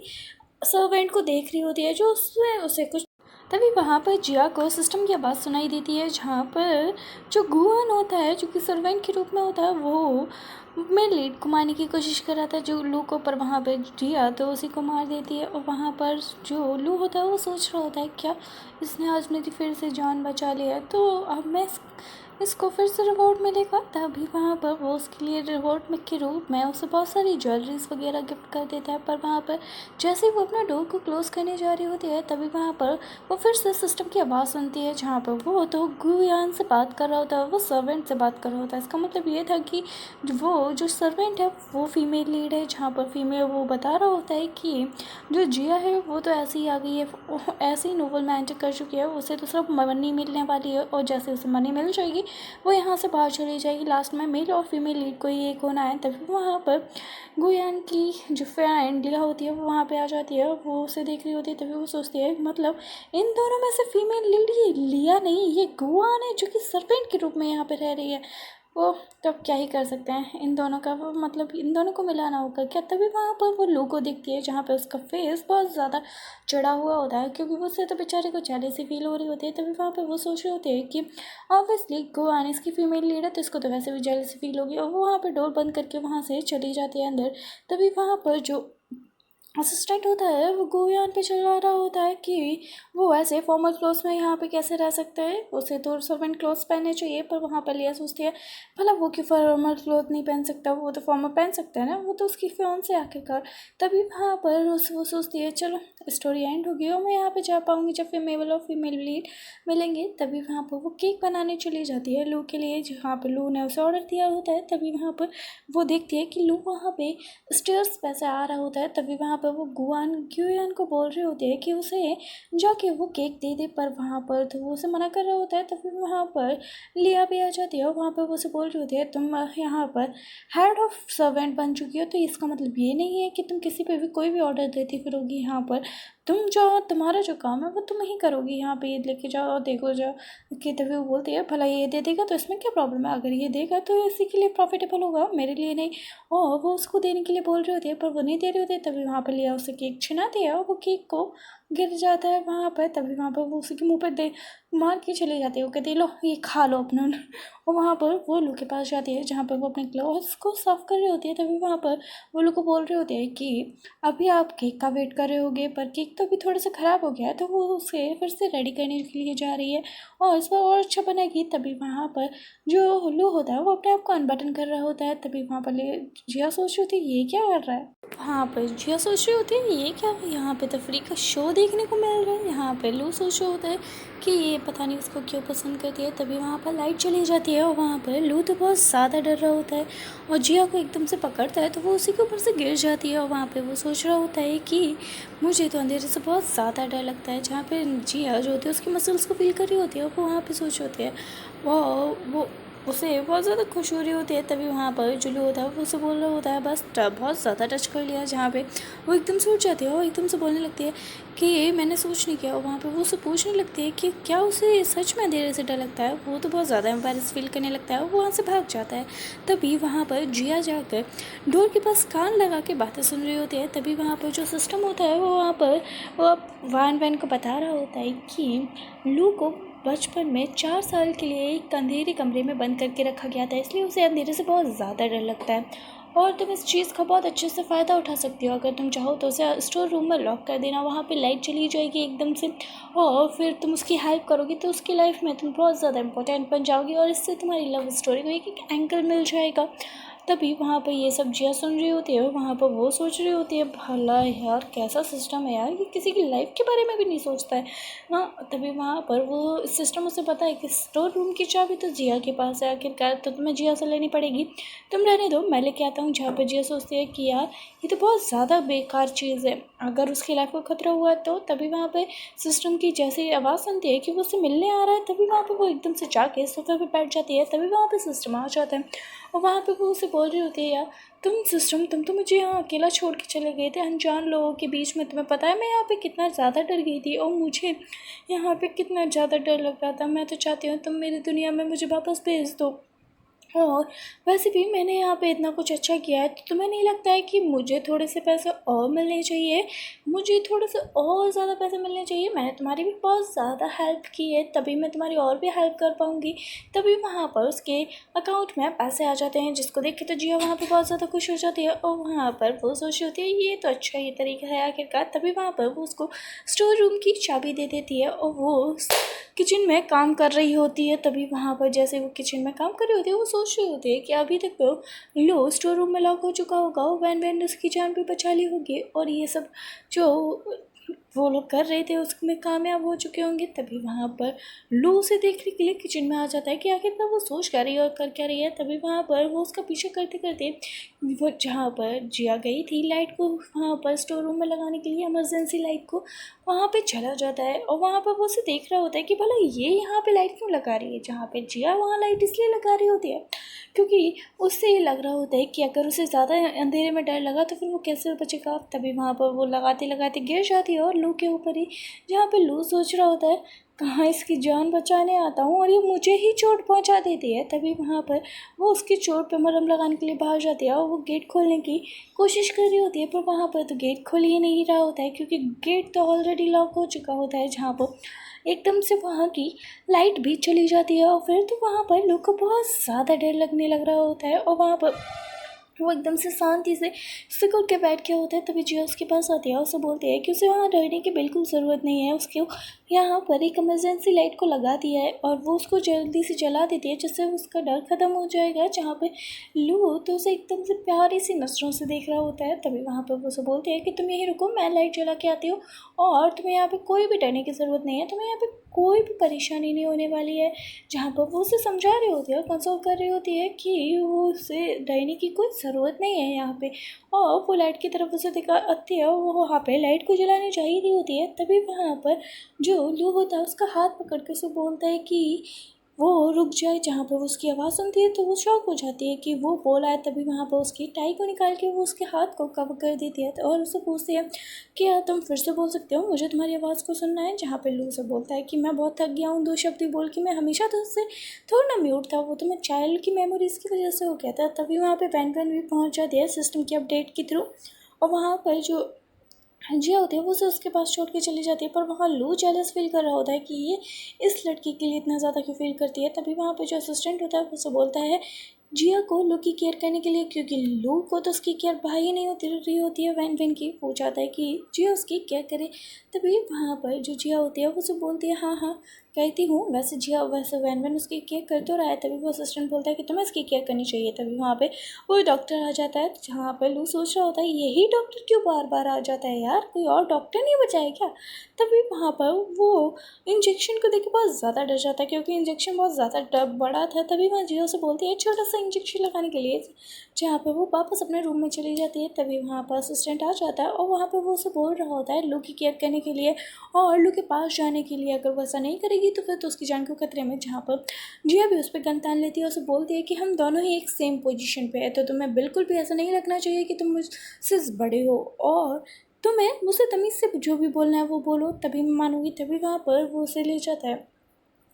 सर्वेंट को देख रही होती है जो उससे उसे कुछ। तभी वहाँ पर जिया को सिस्टम की आवाज़ सुनाई देती है जहाँ पर जो गुआन होता है जो कि सर्वेंट के रूप में होता है वो में लीड को मारने की कोशिश कर रहा था जो लू को, पर वहाँ पर जिया तो उसी को मार देती है। और वहाँ पर जो लू होता है वो सोच रहा होता है क्या इसने आज मेरी फिर से जान बचा लिया है तो अब मैं इसको फिर से रिवॉर्ड मिलेगा। तभी वहाँ पर वो उसके लिए रिवॉर्ड में के रूप में उसे बहुत सारी ज्वेलरीज वगैरह गिफ्ट कर देता है। पर वहाँ पर जैसे ही वो अपना डोर को क्लोज़ करने जा रही होती है तभी वहाँ पर वो फिर से सिस्टम की आवाज़ सुनती है जहाँ पर वो तो गुयान से बात कर रहा होता है, वो सर्वेंट से बात कर रहा होता है। इसका मतलब ये था कि वो जो सर्वेंट है वो फीमेल लीड है, जहाँ पर फीमेल वो बता रहा होता है कि जो जिया है वो तो ऐसे ही आ गई है, ऐसे ही नोबल में एंटर कर चुकी है, उसे तो सिर्फ मनी मिलने वाली है और जैसे उसे मनी मिल जाएगी वो यहाँ से बाहर चली जाएगी। लास्ट में मेल और फीमेल लीड को ही एक होना है। तभी वहाँ पर गुयान की जो फ्रेंड लिया होती है वो वहाँ पे आ जाती है, वो उसे देख रही होती है। तभी वो सोचती है मतलब इन दोनों में से फीमेल लीड ये लिया नहीं ये गुआन है जो कि सर्पेंट के रूप में यहाँ पे रह रही है। वो तब क्या ही कर सकते हैं इन दोनों का, वो मतलब इन दोनों को मिलाना होगा क्या। तभी वहाँ पर वो लू को दिखती है जहाँ पे उसका फेस बहुत ज़्यादा चढ़ा हुआ होता है क्योंकि वो उससे तो बेचारे को जेलसी फील हो रही होती है। तभी वहाँ पर वो सोच रहे होते हैं कि ऑब्वियसली गुआन इसकी फीमेल लीड है तो इसको तो वैसे भी जेलसी फील होगी, और वो वहाँ पर डोर बंद करके वहाँ से चली जाती है अंदर। तभी वहाँ पर जो असिस्टेंट होता है वो गुयान पे चला रहा होता है कि वो ऐसे फॉर्मल क्लोथ्स में यहाँ पे कैसे रह सकता है, उसे तो सर्वेंट क्लोथ्स पहनने चाहिए। पर वहाँ पर लिया सोचती है भला वो क्यों फॉर्मल क्लोथ नहीं पहन सकता, वो तो फॉर्मल पहन सकता है ना, वो तो उसकी फियांसे आखिरकार। तभी वहाँ पर वो सोचती है चलो स्टोरी एंड होगी और मैं यहाँ पे जा पाऊँगी जब फीमेल और फीमेल लीड मिलेंगे। तभी वहाँ पर वो केक बनाने चली जाती है लू के लिए, जहाँ पर लू ने उसे ऑर्डर दिया होता है। तभी वहाँ पर वो देखती है कि लू वहाँ पे स्टेयर्स पे से आ रहा होता है। तभी वहाँ पर वो गुयान को बोल रहे होते हैं कि उसे जाके वो केक दे दे, पर वहाँ पर तो वो उसे मना कर रहा होता है। तभी वहाँ पर लिया भी आ जाती है और वहाँ पर वो उसे बोल रही होती है तुम यहाँ पर हेड ऑफ सर्वेंट बन चुकी हो तो इसका मतलब ये नहीं है कि तुम किसी पे भी कोई भी ऑर्डर देती फिरोगी, यहाँ पर तुम जाओ तुम्हारा जो काम है वो तुम ही करोगी, यहाँ पे ये लेके जाओ और देखो जाओ कि। तभी वो बोलती है भला ये दे देगा तो इसमें क्या प्रॉब्लम है, अगर ये देगा तो इसी के लिए प्रॉफिटेबल होगा मेरे लिए नहीं। और वो उसको देने के लिए बोल रही होती है पर वो नहीं दे रही होती है। तभी वहाँ पर लिया उसे केक छिनाती है और वो केक को गिर जाता है वहाँ पर। तभी वहाँ पर वो उसी के मुँह पर दे मार के चली जाती है, वो कहती है लो ये खा लो अपना। और वहाँ पर वो लू के पास जाती है जहाँ पर वो अपने क्लॉथ्स को साफ़ कर रही होती है। तभी वहाँ पर वो लू को बोल रही होती है कि अभी आप केक का वेट कर रहे होगे पर केक तो अभी थोड़ा सा ख़राब हो गया है, तो वो उसे फिर से रेडी करने के लिए जा रही है और इस बार और अच्छा बनेगी। तभी वहाँ पर जो लू होता है वो अपने आप को अनबटन कर रहा होता है। तभी वहाँ पर जिया सोच रही होती है ये क्या कर रहा है, वहाँ पर जिया सोच रही होती है ये क्या, यहाँ पे तफरी का शो देखने को मिल रहा है। यहाँ पे लू सोच रहा होता है कि ये पता नहीं उसको क्यों पसंद करती है। तभी वहाँ पर लाइट चली जाती है और वहाँ पर लू तो बहुत ज़्यादा डर रहा होता है और जिया को एकदम से पकड़ता है तो वो उसी के ऊपर से गिर जाती है। और वहाँ पे वो सोच रहा होता है कि मुझे तो अंधेरे से बहुत ज़्यादा डर लगता है। जहाँ पे जिया जो होती है उसकी मसल्स को फील कर रही होती है और वो वहाँ पे सोच होती है वो उसे बहुत ज़्यादा खुश हो रही होती है। तभी वहाँ पर जो लू होता है वो उसे बोल रहा होता है, बस बहुत ज़्यादा टच कर लिया, जहाँ पे वो एकदम से उठ जाती है और एकदम से बोलने लगती है कि मैंने सोच नहीं किया। और वहाँ पे वो उससे पूछने लगती है कि क्या उसे सच में अंधेरे से डर लगता है। वो तो बहुत ज़्यादा एम्बैरेस फील करने लगता है, वो वहाँ से भाग जाता है। तभी वहाँ पर जिया जाकर डोर के पास कान लगा के बातें सुन रही होती है। तभी वहाँ पर जो सिस्टम होता है वो वहाँ पर वो वान वैन को बता रहा होता है कि लू को बचपन में 4 साल के लिए एक अंधेरे कमरे में बंद करके रखा गया था, इसलिए उसे अंधेरे से बहुत ज़्यादा डर लगता है। और तुम इस चीज़ का बहुत अच्छे से फ़ायदा उठा सकती हो। अगर तुम चाहो तो उसे स्टोर रूम में लॉक कर देना, वहाँ पे लाइट चली जाएगी एकदम से, और फिर तुम उसकी हेल्प करोगी तो उसकी लाइफ में तुम बहुत ज़्यादा इंपॉर्टेंट बन जाओगी, और इससे तुम्हारी लव स्टोरी को एक एक एंगल मिल जाएगा। तभी वहाँ पर ये सब जिया सुन रही होती है, वहाँ पर वो सोच रही होती है, भला यार कैसा सिस्टम है यार, ये किसी की लाइफ के बारे में भी नहीं सोचता है। हाँ, तभी वहाँ पर वो सिस्टम उसे पता है कि स्टोर रूम की चाबी तो जिया के पास है, आखिरकार तो तुम्हें जिया से लेनी पड़ेगी, तुम रहने दो मैं लेके आता हूँ। जहाँ पर जिया सोचती है कि यार ये तो बहुत ज़्यादा बेकार चीज़ है, अगर उसकी लाइफ को खतरा हुआ तो। तभी वहाँ पे सिस्टम की जैसे आवाज़ सुनती है कि वो उससे मिलने आ रहा है, तभी वहाँ पे वो एकदम से जाके सोफे पे बैठ जाती है। तभी वहाँ पे सिस्टम आ जाता है और वहाँ पे वो उसे बोल रही होती है, यार तुम सिस्टम, तुम तो मुझे यहाँ अकेला छोड़ के चले गए थे अनजान लोगों के बीच में, तुम्हें पता है मैं यहाँ पे कितना ज़्यादा डर गई थी और मुझे यहाँ पे कितना ज़्यादा डर लग रहा था। मैं तो चाहती हूँ तुम मेरी दुनिया में मुझे वापस भेज दो, और वैसे भी मैंने यहाँ पे इतना कुछ अच्छा किया है, तो तुम्हें नहीं लगता है कि मुझे थोड़े से पैसे और मिलने चाहिए, मुझे थोड़े से और ज़्यादा पैसे मिलने चाहिए। मैंने तुम्हारी भी बहुत ज़्यादा हेल्प की है, तभी मैं तुम्हारी और भी हेल्प कर पाऊँगी। तभी वहाँ पर उसके अकाउंट में पैसे आ जाते हैं, जिसको देख के तो जिया वहाँ पर बहुत ज़्यादा खुश हो जाती है और वहाँ पर वो सोच रही होती है ये तो अच्छा ये तरीका है आखिरकार। तभी वहाँ पर वो उसको स्टोर रूम की चाबी दे देती है और वो किचन में काम कर रही होती है। तभी वहाँ पर जैसे वो किचन में काम कर रही होती है, वो सोच रही होती है कि अभी तक तो लो स्टोर रूम में लॉक हो चुका होगा, वैन वैन उसकी जान भी बचा ली होगी, और ये सब जो वो लोग कर रहे थे उसमें कामयाब हो चुके होंगे। तभी वहाँ पर लो उसे देखने के लिए किचन में आ जाता है कि आखिरकार वो सोच क्या रही है और कर क्या रही है। तभी वहाँ पर वो उसका पीछे करते करते वो जहाँ पर जिया गई थी लाइट को वहाँ पर स्टोर रूम में लगाने के लिए, इमरजेंसी लाइट को, वहाँ पे चला जाता है और वहाँ पर वो उसे देख रहा होता है कि भला ये यहाँ पे लाइट क्यों लगा रही है। जहाँ पे जिया वहाँ लाइट इसलिए लगा रही होती है क्योंकि उससे ये लग रहा होता है कि अगर उसे ज़्यादा अंधेरे में डर लगा तो फिर वो कैसे बचेगा। तभी वहाँ पर वो लगाते लगाते गिर जाती है और लू के ऊपर ही, जहाँ पे लू सोच रहा होता है कहाँ इसकी जान बचाने आता हूँ और ये मुझे ही चोट पहुँचा देती है। तभी वहाँ पर वो उसकी चोट पे मरहम लगाने के लिए बाहर जाती है और वो गेट खोलने की कोशिश कर रही होती है, पर वहाँ पर तो गेट खोल ही नहीं रहा होता है क्योंकि गेट तो ऑलरेडी लॉक हो चुका होता है। जहाँ पर एकदम से वहाँ की लाइट भी चली जाती है और फिर तो वहाँ पर लोग को बहुत ज़्यादा डर लगने लग रहा होता है और वहाँ पर वो एकदम से शांति से सिकुड़ के बैठ गया होता है। तभी जिया उसके पास आती है और उसे बोलती है कि उसे वहाँ डरने की बिल्कुल ज़रूरत नहीं है, उसके यहाँ पर एक इमरजेंसी लाइट को लगा दिया है और वो उसको जल्दी से जला देती है जिससे उसका डर ख़त्म हो जाएगा। जहाँ पे लू तो उसे एकदम से प्यारी सी नज़रों से देख रहा होता है। तभी वहाँ पर वो उसे बोलती है कि तुम यहीं रुको, मैं लाइट जला के आती हूँ और तुम्हें यहाँ पे कोई भी डरने की ज़रूरत नहीं है, तुम्हें यहाँ पे कोई भी परेशानी नहीं होने वाली है। जहाँ पर वो उसे समझा रही होती है और कंसोल कर रही होती है कि वो उसे डरने की कोई ज़रूरत नहीं है यहाँ पे, और वो लाइट की तरफ उसे दिखाती है और वो वहाँ पे लाइट को जलाने जा ही रही होती है। तभी वहाँ पर जो लू होता है उसका हाथ पकड़ के उसे बोलता है कि वो रुक जाए। जहाँ पर वो उसकी आवाज़ सुनती है तो वो शॉक हो जाती है कि वो बोला है। तभी वहाँ पर उसकी टाई को निकाल के वो उसके हाथ को कवर कर देती है और उससे पूछती है कि यार तुम फिर से बोल सकते हो, मुझे तुम्हारी आवाज़ को सुनना है। जहाँ पर लू से बोलता है कि मैं बहुत थक गया हूँ 2 शब्द ही बोल के, मैं हमेशा तो उससे थोड़ा ना म्यूट था, वो तो मैं चाइल्ड की मेमोरीज़ की वजह से हो गया था। तभी वहाँ पर वैन वैन भी पहुँच जाती है सिस्टम की अपडेट के थ्रू और वहाँ पर जो जिया होती है वो उसे उसके पास छोड़ के चली जाती है, पर वहाँ लू जेलस फील कर रहा होता है कि ये इस लड़की के लिए इतना ज़्यादा क्यों फील करती है। तभी वहाँ पे जो असिस्टेंट होता है वो उसे बोलता है जिया को लू की केयर करने के लिए, क्योंकि लू को तो उसकी केयर भाई नहीं होती रही होती है वैन वैन की, वो चाहता है कि जिया उसकी केयर करे। तभी वहाँ पर जो जिया होती है वो उसे बोलती है हाँ हाँ कहती हूँ, वैसे जिया वैसे वैन वैन उसकी केयर कर तो रहा है। तभी वो असिस्टेंट बोलता है कि तुम्हें इसकी केयर करनी चाहिए। तभी वहाँ पे वो डॉक्टर आ जाता है, जहाँ पर लू सोच रहा होता है यही डॉक्टर क्यों बार बार आ जाता है यार, कोई और डॉक्टर नहीं बचा है क्या। तभी वहाँ पर वो इंजेक्शन को देख के बहुत ज़्यादा डर जाता है क्योंकि इंजेक्शन बहुत ज़्यादा बड़ा था। तभी वहाँ जिया से बोलती है छोटा सा इंजेक्शन लगाने के लिए, जहाँ पे वो वापस अपने रूम में चली जाती है। तभी वहाँ पर असिस्टेंट आ जाता है और वहाँ पे वो उसे बोल रहा होता है लू की केयर करने के लिए और लू के पास जाने के लिए। अगर वो ऐसा नहीं करेगी तो फिर तो उसकी जान को खतरे में। जहाँ पर जिया भी उस पर गन तान लेती है और उसे बोलती है कि हम दोनों ही एक सेम पोजीशन पे है, तो तुम्हें बिल्कुल भी ऐसा नहीं लगना चाहिए कि तुम मुझसे बड़े हो और तुम्हें मुझसे तमीज़ से जो भी बोलना है वो बोलो, तभी मैं मानूंगी। तभी वहाँ पर वो उसे ले जाता है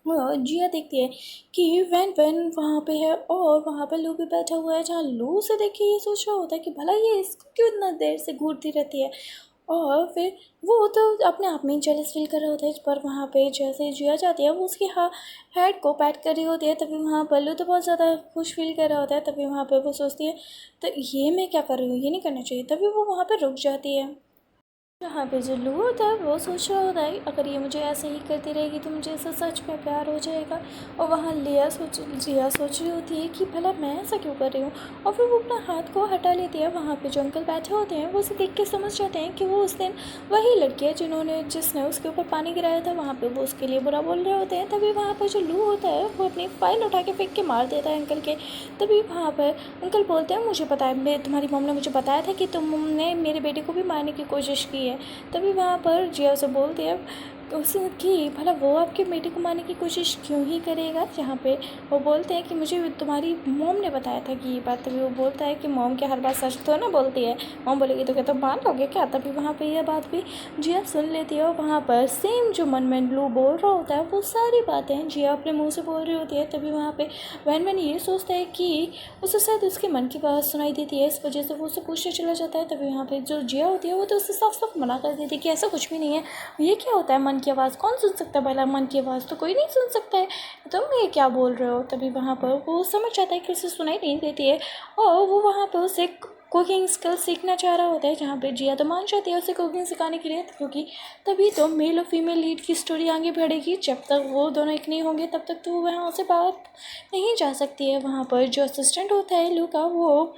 और जिया देखती है कि वैन वैन वहाँ पे है और वहाँ पे लू भी बैठा हुआ है। जहाँ लू उसे देख के ये सोच रहा होता है कि भला ये इसको क्यों इतना देर से घूरती रहती है, और फिर वो तो अपने आप में ही जेलस फील कर रहा होता है। पर वहाँ पे जैसे जिया जाती है वो उसकी हेड को पैट कर रही होती है। तभी वहाँ पर लू तो बहुत ज़्यादा खुश फील कर रहा होता है। तभी वहाँ पर वो सोचती है तो ये मैं क्या कर रही हूँ, ये नहीं करना चाहिए। तभी वो वहाँ पर रुक जाती है। जहाँ पे जो लू होता है वो सोच रहा होता है अगर ये मुझे ऐसे ही करती रहेगी तो मुझे इससे सच में प्यार हो जाएगा। और वहाँ जिया सोच रही होती है कि भला मैं ऐसा क्यों कर रही हूँ। और फिर वो अपना हाथ को हटा लेती है। वहाँ पे जो अंकल बैठे होते हैं वो उसे देख के समझ जाते हैं कि वो उस दिन वही लड़की है जिसने उसके ऊपर पानी गिराया था। वहाँ पर वो उसके लिए बुरा बोल रहे होते हैं। तभी वहाँ पर जो लू होता है वो अपनी फाइल उठा के फेंक के मार देता है अंकल के। तभी वहाँ पर अंकल बोलते हैं मुझे पता है, मैं तुम्हारी मॉम ने मुझे बताया था कि तुमने मेरे बेटे को भी मारने की कोशिश की है। तभी वहाँ पर जिया उसे बोलती है उसे कि भला वो आपके बेटे को मारने की कोशिश क्यों ही करेगा। जहाँ पे वो बोलते हैं कि मुझे तुम्हारी मॉम ने बताया था कि ये बात। तभी वो बोलता है कि मॉम क्या हर बात सच तो ना बोलती है, मॉम बोलेगी तो क्या तुम मान लोगे क्या। तभी वहाँ पे यह बात भी जिया सुन लेती है और वहाँ पर सेम जो मन में लू बोल रहा होता है वो सारी बातें जिया अपने मुँह से बोल रही होती है। तभी वहाँ पे वैन ये सोचता है कि उसे शायद उसके मन की बात सुनाई देती है, इस वजह से वो उसे पूछने चला जाता है। तभी वहाँ पे जो जिया होती है वो तो उससे साफ साफ मना कर देती है कि ऐसा कुछ भी नहीं है, ये क्या होता है मन की आवाज़, कौन सुन सकता है भला, मन की आवाज़ तो कोई नहीं सुन सकता है, तुम ये क्या बोल रहे हो। तभी वहाँ पर वो समझ जाता है कि उसे सुनाई नहीं देती है और वो वहाँ पर उसे कुकिंग स्किल सीखना चाह रहा होता है। जहाँ पे जिया तो मान जाती है उसे कुकिंग सिखाने के लिए, क्योंकि तभी तो मेल और फीमेल लीड की स्टोरी आगे बढ़ेगी। जब तक वो दोनों एक नहीं होंगे तब तक तो वो वहाँ से बात नहीं जा सकती है। वहाँ पर जो असिस्टेंट होता है लू का वो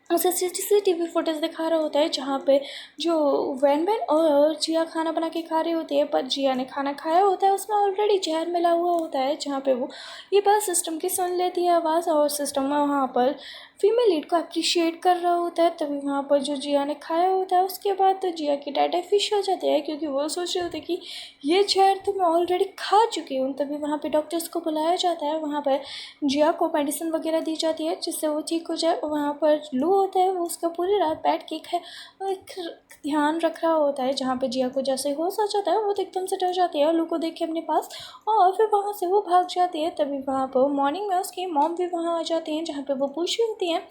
उसे CCTV फुटेज दिखा रहा होता है, जहाँ पे जो वैन वैन और जिया खाना बना के खा रही होती है, पर जिया ने खाना खाया होता है उसमें ऑलरेडी जहर मिला हुआ होता है। जहाँ पे वो ये बात सिस्टम की सुन लेती है आवाज़ और सिस्टम वहाँ पर फीमेल लीड को अप्रिशिएट कर रहा होता है। तभी वहाँ पर जो जिया ने खाया होता है उसके बाद तो जिया की डाटा फिश हो जाती है, क्योंकि वो सोच रहे होते हैं कि ये जहर तो मैं ऑलरेडी खा चुकी हूँ। तभी वहाँ पे डॉक्टर्स को बुलाया जाता है, वहाँ पर जिया को मेडिसिन वगैरह दी जाती है जिससे वो ठीक हो जाए। वहाँ पर लू होता है वो उसका पूरी रात बैठ के ध्यान रख रहा होता है। जहाँ पे जिया को जैसे होश आ जाता है वो तो एकदम से डर जाती है लू को देख के अपने पास, और फिर वहाँ से वो भाग जाती है। तभी वहाँ पर मॉर्निंग में उसकी मॉम भी वहाँ आ जाती हैं, जहाँ पे वो पूछ रही होती हैं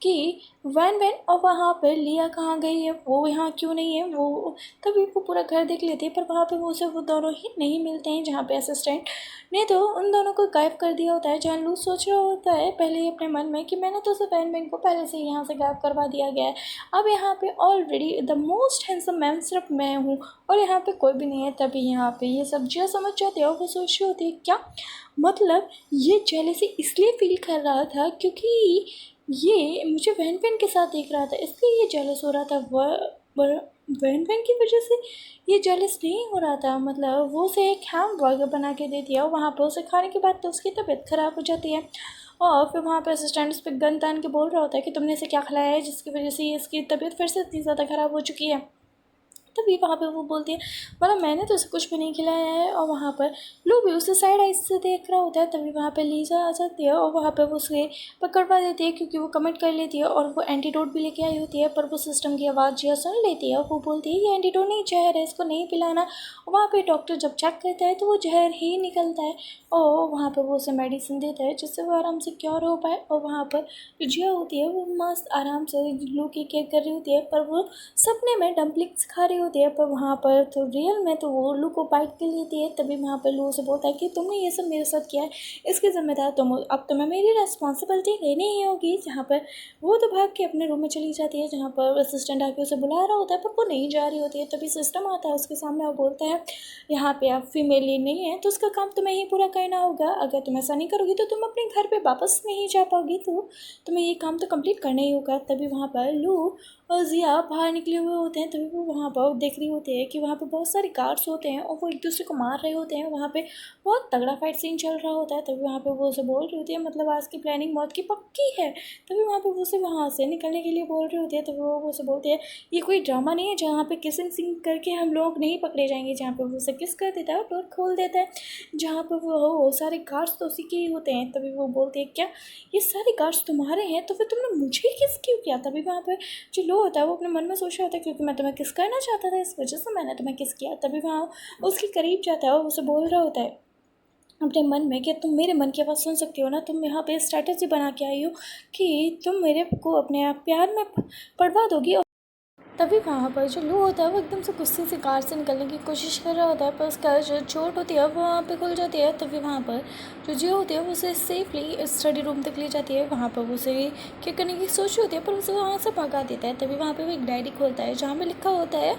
कि वैन वैन और वहाँ पर लिया कहाँ गई है, वो यहाँ क्यों नहीं है। वो तभी वो पूरा घर देख लेती है पर वहाँ पे वो सिर्फ वो दोनों ही नहीं मिलते हैं। जहाँ पे असिस्टेंट ने तो उन दोनों को गायब कर दिया होता है। जहाँ लू सोच रहा होता है पहले ही अपने मन में कि मैंने तो सिर्फ वैन वैन को पहले से ही यहाँ से गायब करवा दिया गया है, अब यहाँ पे already the most handsome man सिर्फ मैं हूँ और यहाँ पे कोई भी नहीं है। तभी यहाँ पे ये सब्जियाँ समझ जाती है और वो सोच रही होती है क्या मतलब ये जेलसी इसलिए फील कर रहा था क्योंकि ये मुझे वैन वैन के साथ देख रहा था इसलिए ये जेलस हो रहा था। वैन वैन की वजह से ये जेलस नहीं हो रहा था, मतलब वो उसे एक हैम बर्गर बना के दे दिया और वहाँ पर उसे खाने के बाद तो उसकी तबीयत ख़राब हो जाती है। और फिर वहाँ पर असिस्टेंट उस पर गन तान के बोल रहा होता है कि तुमने इसे क्या खिलाया है जिसकी वजह से इसकी तबीयत फिर से इतनी ज़्यादा ख़राब हो चुकी है। तभी वहाँ पे वो बोलती है मतलब मैंने तो उसे कुछ भी नहीं खिलाया है। और वहाँ पर लू भी उसे साइड आइज से देख रहा होता है। तभी वहाँ पे लीजा आ जाती है और वहाँ पे वो उसे पकड़वा देती है क्योंकि वो कमिट कर लेती है और वो एंटीडोट भी लेके आई होती है। पर वो सिस्टम की आवाज़ जिया सुन लेती है और वो बोलती है ये एंटीडोट नहीं जहर है, इसको नहीं पिलाना। और वहाँ पर डॉक्टर जब चेक करता है तो वो जहर ही निकलता है और वहाँ पर वो उसे मेडिसिन देता है जिससे वो आराम से क्योर हो पाए। और वहाँ पर जो जिया होती है वो मस्त आराम से लू की केयर कर रही होती है, पर वो सपने में डम्पलिंग्स खा रही होती है। पर वहाँ पर तो रियल में तो वो लू को बाइट के लेती है। तभी वहाँ पर लू से बोलता है कि तुमने ये सब मेरे साथ किया है, इसकी जिम्मेदार तुम हो, अब तुम्हें मेरी रेस्पॉन्सिबिलिटी लेनी ही होगी। जहाँ पर वो तो भाग के अपने रूम में चली जाती है, जहाँ पर असिस्टेंट आके उसे बुला रहा होता है पर वो नहीं जा रही होती है। तभी सिस्टम आता है उसके सामने और बोलता है यहाँ पे आप फीमेल लीड नहीं है तो उसका काम तुम्हें ही पूरा करना होगा, अगर तुम ऐसा नहीं करोगी तो तुम अपने घर पे वापस नहीं जा पाओगी, तो तुम्हें ये काम तो कंप्लीट करना ही होगा। तभी वहाँ पर लू और ज़िया बाहर निकले हुए होते हैं। तभी वो वहाँ पर देख रही होती है कि वहाँ पे बहुत सारे गार्ड्स होते हैं और वो एक दूसरे को मार रहे होते हैं। वहाँ पे बहुत तगड़ा फाइट सीन चल रहा होता है। तभी वहाँ पे वो उसे बोल रही होती है, मतलब आज की प्लानिंग मौत की पक्की है। तभी वहाँ पे वो उसे वहाँ से निकलने के लिए बोल रही होती है। तभी वो उसे बोलती है, ये कोई ड्रामा नहीं है जहाँ पे किसिंग सीन करके हम लोग नहीं पकड़े जाएंगे। जहाँ पे वो उसे किस कर देता है और डोर खोल देता है, जहाँ पे वो सारे गार्ड्स तो उसी के ही होते हैं। तभी वो बोलती है, क्या ये सारे गार्ड्स तुम्हारे हैं? तो फिर तुमने मुझे किस क्यों किया? तभी वहाँ पे जो लो होता है वो अपने मन में सोच रहा होता है, क्योंकि मैं तुम्हें किस करना चाहता था, इस वजह से मैंने तुम्हें किस किया। तभी वहाँ उसके करीब जाता है और उसे बोल रहा होता है अपने मन में कि तुम मेरे मन की आवाज़ सुन सकती हो ना। तुम यहाँ पे स्ट्रैटेजी बना के आई हो कि तुम मेरे को अपने आप प्यार में पड़वा दोगी। तभी वहाँ पर जो लू होता है वो एकदम से गुस्से से कार से निकलने की कोशिश कर रहा होता है, पर उसका जो चोट होती है वो वहाँ पे खुल जाती है। तभी वहाँ पर जो जियो होती है वो उसे सेफली स्टडी रूम तक ले जाती है। वहाँ पर वो उसे क्या करने की सोच रही होती है, पर उसे वहाँ से भगा देता है। तभी वहाँ पर वो एक डायरी खोलता है जहाँ पर लिखा होता है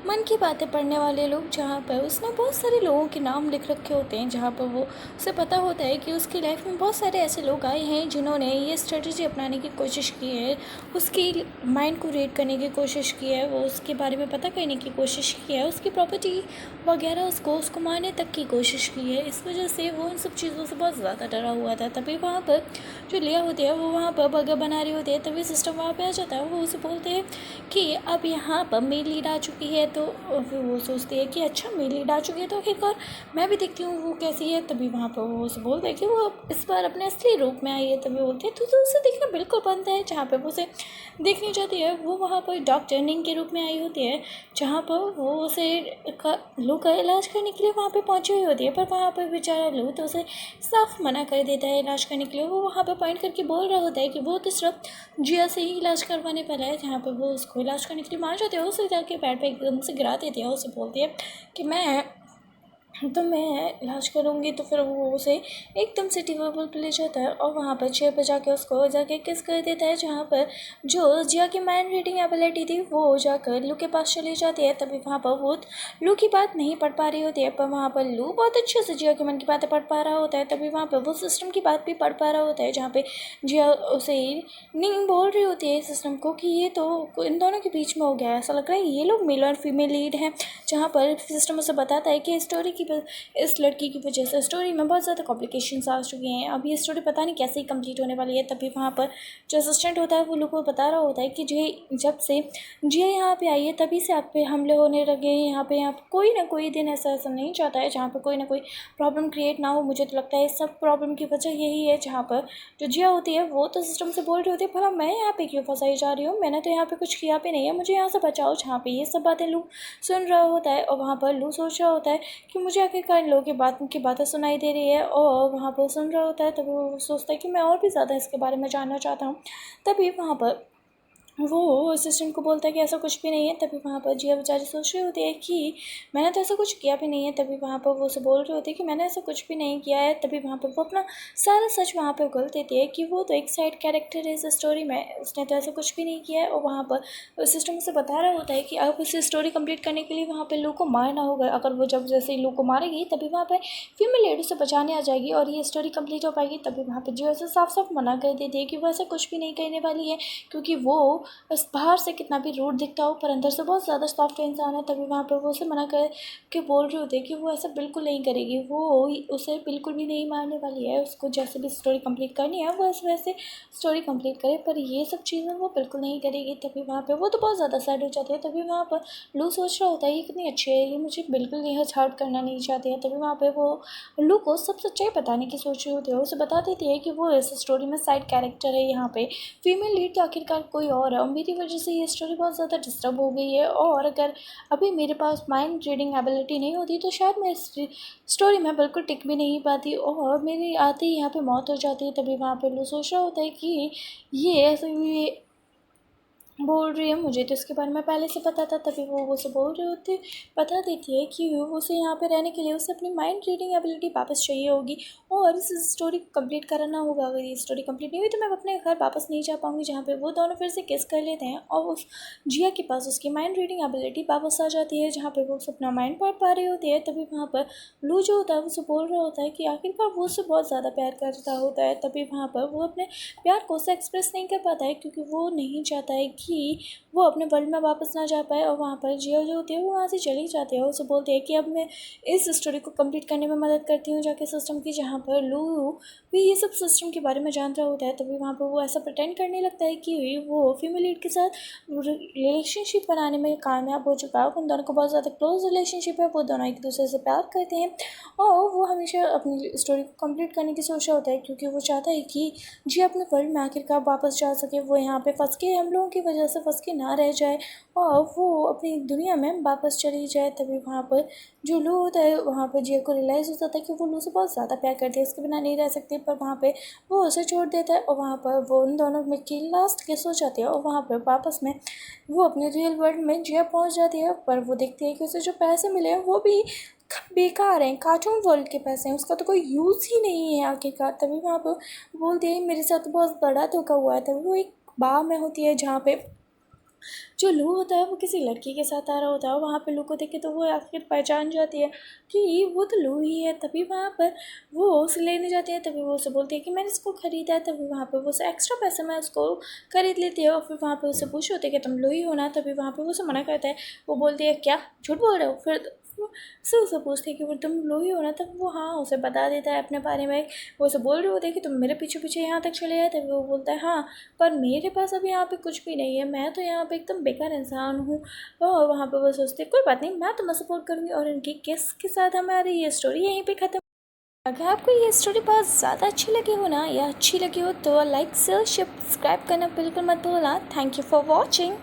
मन की बातें पढ़ने वाले लोग, जहाँ पर उसने बहुत सारे लोगों के नाम लिख रखे होते हैं। जहाँ पर वो उसे पता होता है कि उसकी लाइफ में बहुत सारे ऐसे लोग आए हैं जिन्होंने ये स्ट्रेटजी अपनाने की कोशिश की है, उसकी माइंड को रीड करने की कोशिश की है, वो उसके बारे में पता करने की कोशिश की है, उसकी प्रॉपर्टी वगैरह उसको मारने तक की कोशिश की है। इस वजह से वो इन सब चीज़ों से बहुत ज़्यादा डरा हुआ था। तभी वहाँ पर जो लिया होती है वो वहाँ पर बर्गर बना रही होती है। तभी सिस्टम वहाँ पे आ जाता है। वो उसे बोलते हैं कि अब यहाँ पर मेल लीड आ चुकी है। तो फिर वो सोचती है कि अच्छा मेल लीड आ चुकी है तो आखिरकार मैं भी देखती हूँ वो कैसी है। तभी वहाँ पर वो उसे बोलते हैं कि वो इस बार अपने असली रूप में आई है। तभी बोलते हैं तो उसे देखना बिल्कुल बंद है। जहाँ पर वो उसे देखनी चाहती है वो वहाँ पर डॉक्टर निंग के रूप में आई होती है, जहाँ पर वो उसे लू का इलाज करने के लिए वहाँ पे पहुँची हुई होती है। पर वहाँ पर बेचारा लू तो उसे साफ मना कर देता है इलाज करने के लिए। वो वहाँ पर पॉइंट करके बोल रहा होता है कि वो तो सिर्फ जिया से ही इलाज करवाने पर है। जहाँ पर वो उसको इलाज करने के लिए मान जाते हैं, उसे जाके बेड पर एकदम से गिरा देती है। उसे बोलती है कि तो मैं इलाज करूँगी। तो फिर वो उसे एकदम से टेबल पे ले जाता है और वहाँ पर चेयर पर जाके उसको जाके किस कर देता है, जहाँ पर जो जिया की माइंड रीडिंग एबिलिटी थी वो जाकर लू के पास चली जाती है। तभी वहाँ पर वो लू की बात नहीं पढ़ पा रही होती है, पर वहाँ पर लू बहुत अच्छे से जिया के मन की बातें पढ़ पा रहा होता है। तभी वहाँ पर वो सिस्टम की बात भी पढ़ पा रहा होता है, जहाँ पे जिया उसे नहीं बोल रही होती है सिस्टम को कि ये तो इन दोनों के बीच में हो गया है, ऐसा लग रहा है ये लोग मेल और फीमेल लीड हैं। जहाँ पर सिस्टम उसे बताता है कि स्टोरी की इस लड़की की वजह से स्टोरी में बहुत ज़्यादा कॉम्प्लिकेशंस आ चुके हैं, अब ये स्टोरी पता नहीं कैसे ही कंप्लीट होने वाली है। तभी वहाँ पर जो असिस्टेंट होता है वो लोग को बता रहा होता है कि जब से जिया यहाँ पे आई है तभी से आप पे हमले होने लगे हैं। यहाँ पे कोई ना कोई दिन ऐसा नहीं चाहता है जहाँ पर कोई ना कोई प्रॉब्लम क्रिएट ना हो। मुझे तो लगता है इस सब प्रॉब्लम की वजह यही है। जहाँ पर जो जिया होती है वो तो सिस्टम से बोल रही होती है, भला मैं यहाँ पे क्यों फंसाई जा रही हूँ, मैंने तो यहाँ पे कुछ किया भी नहीं है, मुझे यहाँ से बचाओ। जहाँ पे ये सब बातें लू सुन रहा होता है और वहाँ पर लू सोच रहा होता है कि मुझे आखिरकार इन लोगों की बातें सुनाई दे रही है और वहाँ पर सुन रहा होता है। तभी वो सोचता है कि मैं और भी ज़्यादा इसके बारे में जानना चाहता हूँ। तभी वहाँ पर वो असिस्टेंट को बोलता है कि ऐसा कुछ भी नहीं है। तभी वहाँ पर जिया बेचारी सोच रही होती है कि मैंने तो ऐसा कुछ किया भी नहीं है। तभी वहाँ पर वो उसे बोल रही होती है कि मैंने ऐसा कुछ भी नहीं किया है। तभी वहाँ पर वो अपना सारा सच वहाँ पर खोल देती है कि वो तो एक साइड कैरेक्टर है इस स्टोरी में, उसने तो ऐसा कुछ भी नहीं किया है। और वहाँ पर सिस्टम उसे बता रहा होता है कि अब उसे स्टोरी कंप्लीट करने के लिए वहाँ पर लू को मारना होगा। अगर वो जब जैसे ही लू को मारेगी तभी वहाँ पर फीमेल लेडी से बचाने आ जाएगी और ये स्टोरी कंप्लीट हो पाएगी। तभी वहाँ पर जिया उसे साफ साफ मना कर देती है कि वो ऐसा कुछ भी नहीं कहने वाली है, क्योंकि वो बस बाहर से कितना भी रूड दिखता हो पर अंदर से बहुत ज़्यादा सॉफ्ट इंसान है। तभी वहाँ पर वो उसे मना कर के बोल रही होती है कि वो ऐसा बिल्कुल नहीं करेगी, वो उसे बिल्कुल भी नहीं मारने वाली है, उसको जैसे भी स्टोरी कंप्लीट करनी है वो वैसे स्टोरी कंप्लीट करे, पर ये सब चीज़ें वो बिल्कुल नहीं करेगी। तभी वहाँ पर वो तो बहुत ज़्यादा सैड हो जाती है। तभी वहाँ पर लू सोच रहा होता है ये कितनी अच्छी है, ये मुझे बिल्कुल यह हर्ट करना नहीं चाहती है। तभी वहाँ पर वो लू को सब सच्चाई बताने की सोच रही होती है, उसे बता देती है कि वो इस स्टोरी में साइड कैरेक्टर है, यहाँ पे फीमेल लीड तो आखिरकार कोई और है और मेरी वजह से ये स्टोरी बहुत ज़्यादा डिस्टर्ब हो गई है। और अगर अभी मेरे पास माइंड रीडिंग एबिलिटी नहीं होती तो शायद मैं इस स्टोरी में बिल्कुल टिक भी नहीं पाती और मेरी आते ही यहाँ पे मौत हो जाती है। तभी वहाँ पे लोग सोच रहा होता है कि ये ऐसे ये बोल रही है, मुझे तो इसके बारे में पहले से पता था। तभी वो उसे बोल रही होती बता देती है कि उसे यहाँ पे रहने के लिए उसे अपनी माइंड रीडिंग एबिलिटी वापस चाहिए होगी और इस स्टोरी को कंप्लीट कराना होगा। अगर ये स्टोरी कंप्लीट नहीं हुई तो मैं अपने घर वापस नहीं जा पाऊँगी, जहाँ पे वो दोनों फिर से किस कर लेते हैं और उस जिया के पास उसकी माइंड रीडिंग एबिलिटी वापस आ जाती है, जहाँ पर वो उसे अपना माइंड पढ़ पा रही होती है। तभी वहाँ पर लू जो होता है उसे बोल रहा होता है कि आखिरकार वो उससे बहुत ज़्यादा प्यार करता होता है। तभी वहाँ पर वो अपने प्यार को उसे एक्सप्रेस नहीं कर पाता है, क्योंकि वो नहीं चाहता है कि कि वो अपने वर्ल्ड में वापस ना जा पाए और वहाँ पर जिया जो होती है वो वहाँ से चली जाती है। उसे बोलती है कि अब मैं इस स्टोरी को कंप्लीट करने में मदद करती हूँ जाके सिस्टम की, जहाँ पर लू भी ये सब सिस्टम के बारे में जान रहा होता है। तभी वहाँ पर वो ऐसा प्रिटेंड करने लगता है कि वो फीमेल लीड के साथ रिलेशनशिप बनाने में कामयाब हो चुका है। उन दोनों को बहुत ज़्यादा क्लोज रिलेशनशिप है, वो दोनों एक दूसरे से प्यार करते हैं और वो हमेशा अपनी स्टोरी को कंप्लीट करने की सोच रहा होता है, क्योंकि वो चाहता है कि जी अपने वर्ल्ड में आखिरकार वापस जा सके, वो यहाँ पे फंस के हम लोगों की वजह से फंस के ना रह जाए और वो अपनी दुनिया में वापस चली जाए। तभी वहाँ पर जो लू होता है वहाँ पर जिया को रियलाइज़ होता है कि वो लू से बहुत ज़्यादा प्यार करती है, उसके बिना नहीं रह सकती, पर वहाँ पे वो उसे छोड़ देता है और वहाँ पर वो उन दोनों में की लास्ट किस हो जाती है और वहाँ पर वापस में वो अपने रियल वर्ल्ड में जिया पहुँच जाती है। पर वो देखती है कि उसे जो पैसे मिले हैं वो भी बेकार हैं, कार्टून वर्ल्ड के पैसे हैं, उसका तो कोई यूज़ ही नहीं है आखिरकार। तभी वहाँ पर बोलती है मेरे साथ तो बहुत बड़ा धोखा हुआ है। तभी वो एक बार में होती है जहाँ पे जो लू होता है वो किसी लड़की के साथ आ रहा होता है और वहाँ पे लू को देख के तो वो आखिर पहचान जाती है कि वो तो लू ही है। तभी वहाँ पर वो उसे लेने जाती है। तभी वो उसे बोलती है कि मैंने इसको ख़रीदा है। तभी वहाँ पर वो उसे एक्स्ट्रा पैसे में उसको खरीद लेती है और फिर वहाँ पर उसे पूछ होते है कि तुम लू ही हो ना। तभी वहाँ पर वो उसे मना करता है, वो बोलती है क्या झूठ बोल रहे हो। फिर से उसे पूछते हैं कि वो तुम लू ही हो ना। तब वो हाँ उसे बता देता है अपने बारे में। वो उसे बोल रहे होते हैं कि तुम मेरे पीछे पीछे यहाँ तक चले आए। तभी वो बोलता है हाँ, पर मेरे पास अभी यहाँ पे कुछ भी नहीं है, मैं तो यहाँ पे एकदम बेकार इंसान हूँ। और वहाँ पे वो सोचते कोई बात नहीं, मैं तुम्हें सपोर्ट करूँगी। और इनकी किस के साथ हमारी ये स्टोरी यहीं पे ख़त्म। अगर आपको ये स्टोरी बहुत ज़्यादा अच्छी लगी हो ना या अच्छी लगी हो तो लाइक शेयर सब्सक्राइब करना बिल्कुल मत भूलना। Thank you for watching.